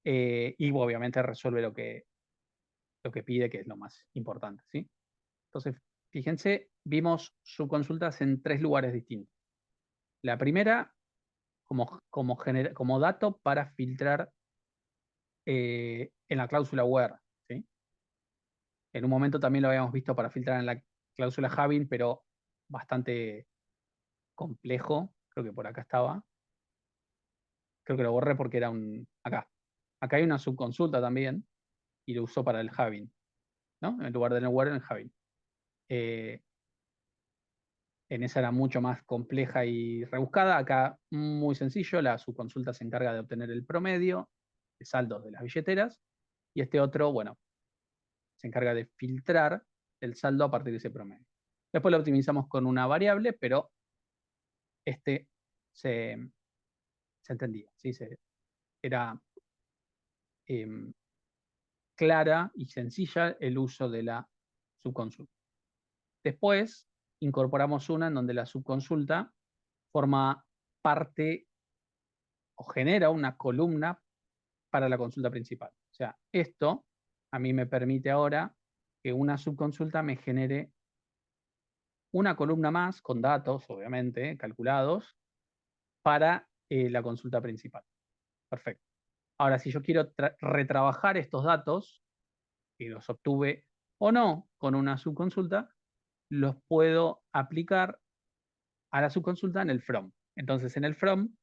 y obviamente resuelve lo que pide, que es lo más importante, ¿sí? Entonces, fíjense, vimos subconsultas en 3 lugares distintos. La primera, como dato para filtrar en la cláusula where, ¿sí? En un momento también lo habíamos visto para filtrar en la cláusula having, pero bastante complejo. Creo que por acá estaba. Creo que lo borré porque era acá. Acá hay una subconsulta también y lo usó para el having, ¿no? En lugar del where, en el having. En esa era mucho más compleja y rebuscada. Acá muy sencillo, la subconsulta se encarga de obtener el promedio de saldos de las billeteras y este otro, bueno, se encarga de filtrar el saldo a partir de ese promedio. Después lo optimizamos con una variable, pero este se entendía, ¿sí? Era em, clara y sencilla el uso de la subconsulta. Después incorporamos una en donde la subconsulta forma parte o genera una columna para la consulta principal. O sea, esto a mí me permite ahora que una subconsulta me genere una columna más con datos, obviamente, calculados, para la consulta principal. Perfecto. Ahora, si yo quiero retrabajar estos datos, que los obtuve o no con una subconsulta, los puedo aplicar a la subconsulta en el from. Entonces, en el from,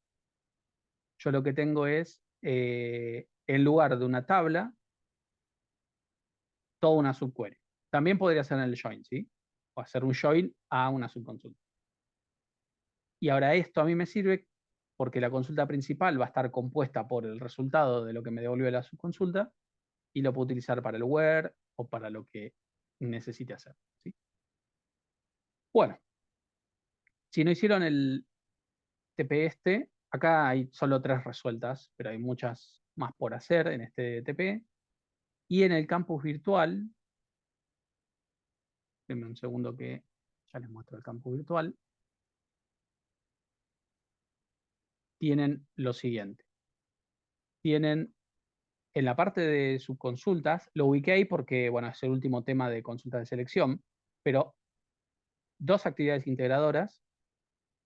yo lo que tengo es, en lugar de una tabla, toda una subquery. También podría ser en el join, ¿sí? O hacer un join a una subconsulta. Y ahora esto a mí me sirve porque la consulta principal va a estar compuesta por el resultado de lo que me devolvió la subconsulta y lo puedo utilizar para el where o para lo que necesite hacer, ¿sí? Bueno, si no hicieron el TP acá hay solo 3 resueltas, pero hay muchas más por hacer en este TP. Y en el campus virtual, denme un segundo que ya les muestro el campus virtual, tienen lo siguiente. Tienen en la parte de subconsultas, lo ubiqué ahí porque, bueno, es el último tema de consultas de selección, pero 2 actividades integradoras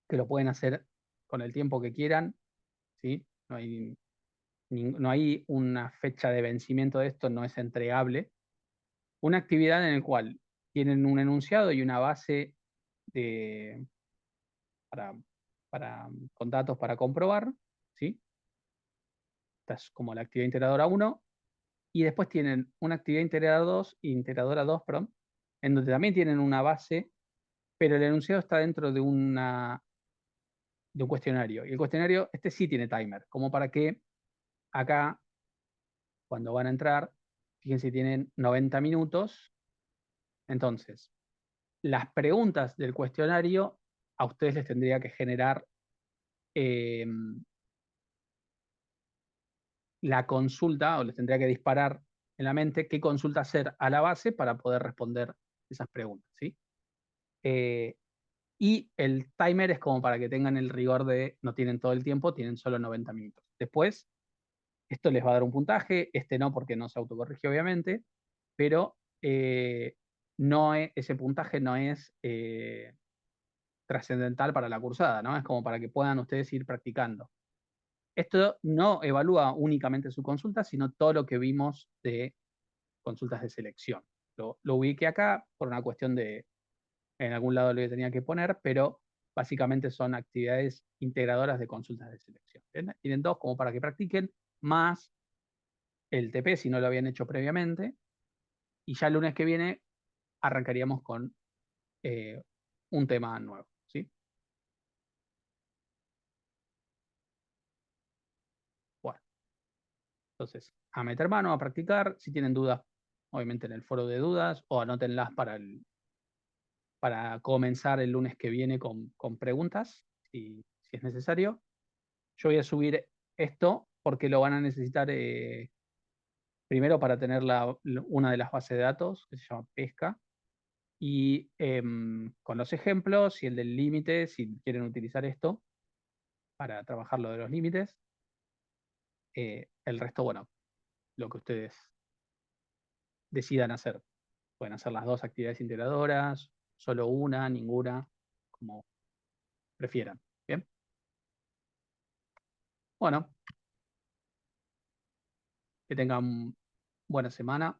que lo pueden hacer con el tiempo que quieran, ¿sí? No hay una fecha de vencimiento de esto, no es entregable. Una actividad en la cual tienen un enunciado y una base de, para, con datos para comprobar, ¿sí? Esta es como la actividad integradora 1. Y después tienen una actividad integradora 2, perdón, en donde también tienen una base, pero el enunciado está dentro de un cuestionario. Y el cuestionario, este sí tiene timer, como para que acá, cuando van a entrar, fíjense, tienen 90 minutos. Entonces, las preguntas del cuestionario a ustedes les tendría que generar eh, la consulta, o les tendría que disparar en la mente qué consulta hacer a la base para poder responder esas preguntas, ¿sí? Y el timer es como para que tengan el rigor de no tienen todo el tiempo, tienen solo 90 minutos. Después, esto les va a dar un puntaje, este no porque no se autocorrige obviamente, pero ese puntaje no es trascendental para la cursada, ¿no? Es como para que puedan ustedes ir practicando. Esto no evalúa únicamente su consulta, sino todo lo que vimos de consultas de selección. Lo ubiqué acá por una cuestión de, en algún lado lo tenía que poner, pero básicamente son actividades integradoras de consultas de selección. ¿Bien? Tienen 2 como para que practiquen, más el TP si no lo habían hecho previamente, y ya el lunes que viene arrancaríamos con un tema nuevo, ¿sí? Bueno, entonces, a meter mano, a practicar. Si tienen dudas, obviamente en el foro de dudas, o anótenlas para comenzar el lunes que viene con preguntas, si es necesario. Yo voy a subir esto porque lo van a necesitar primero para tener una de las bases de datos que se llama pesca y con los ejemplos y el del límite, si quieren utilizar esto para trabajar lo de los límites. El resto, bueno, lo que ustedes decidan hacer. Pueden hacer las dos actividades integradoras, solo una, ninguna, como prefieran. ¿Bien? Bueno, que tengan buena semana.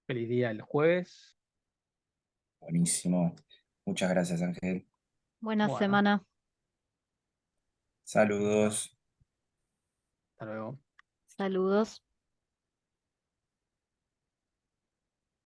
Feliz día el jueves. Buenísimo. Muchas gracias, Ángel. Buena Bueno, semana. Saludos. hasta luego. Saludos.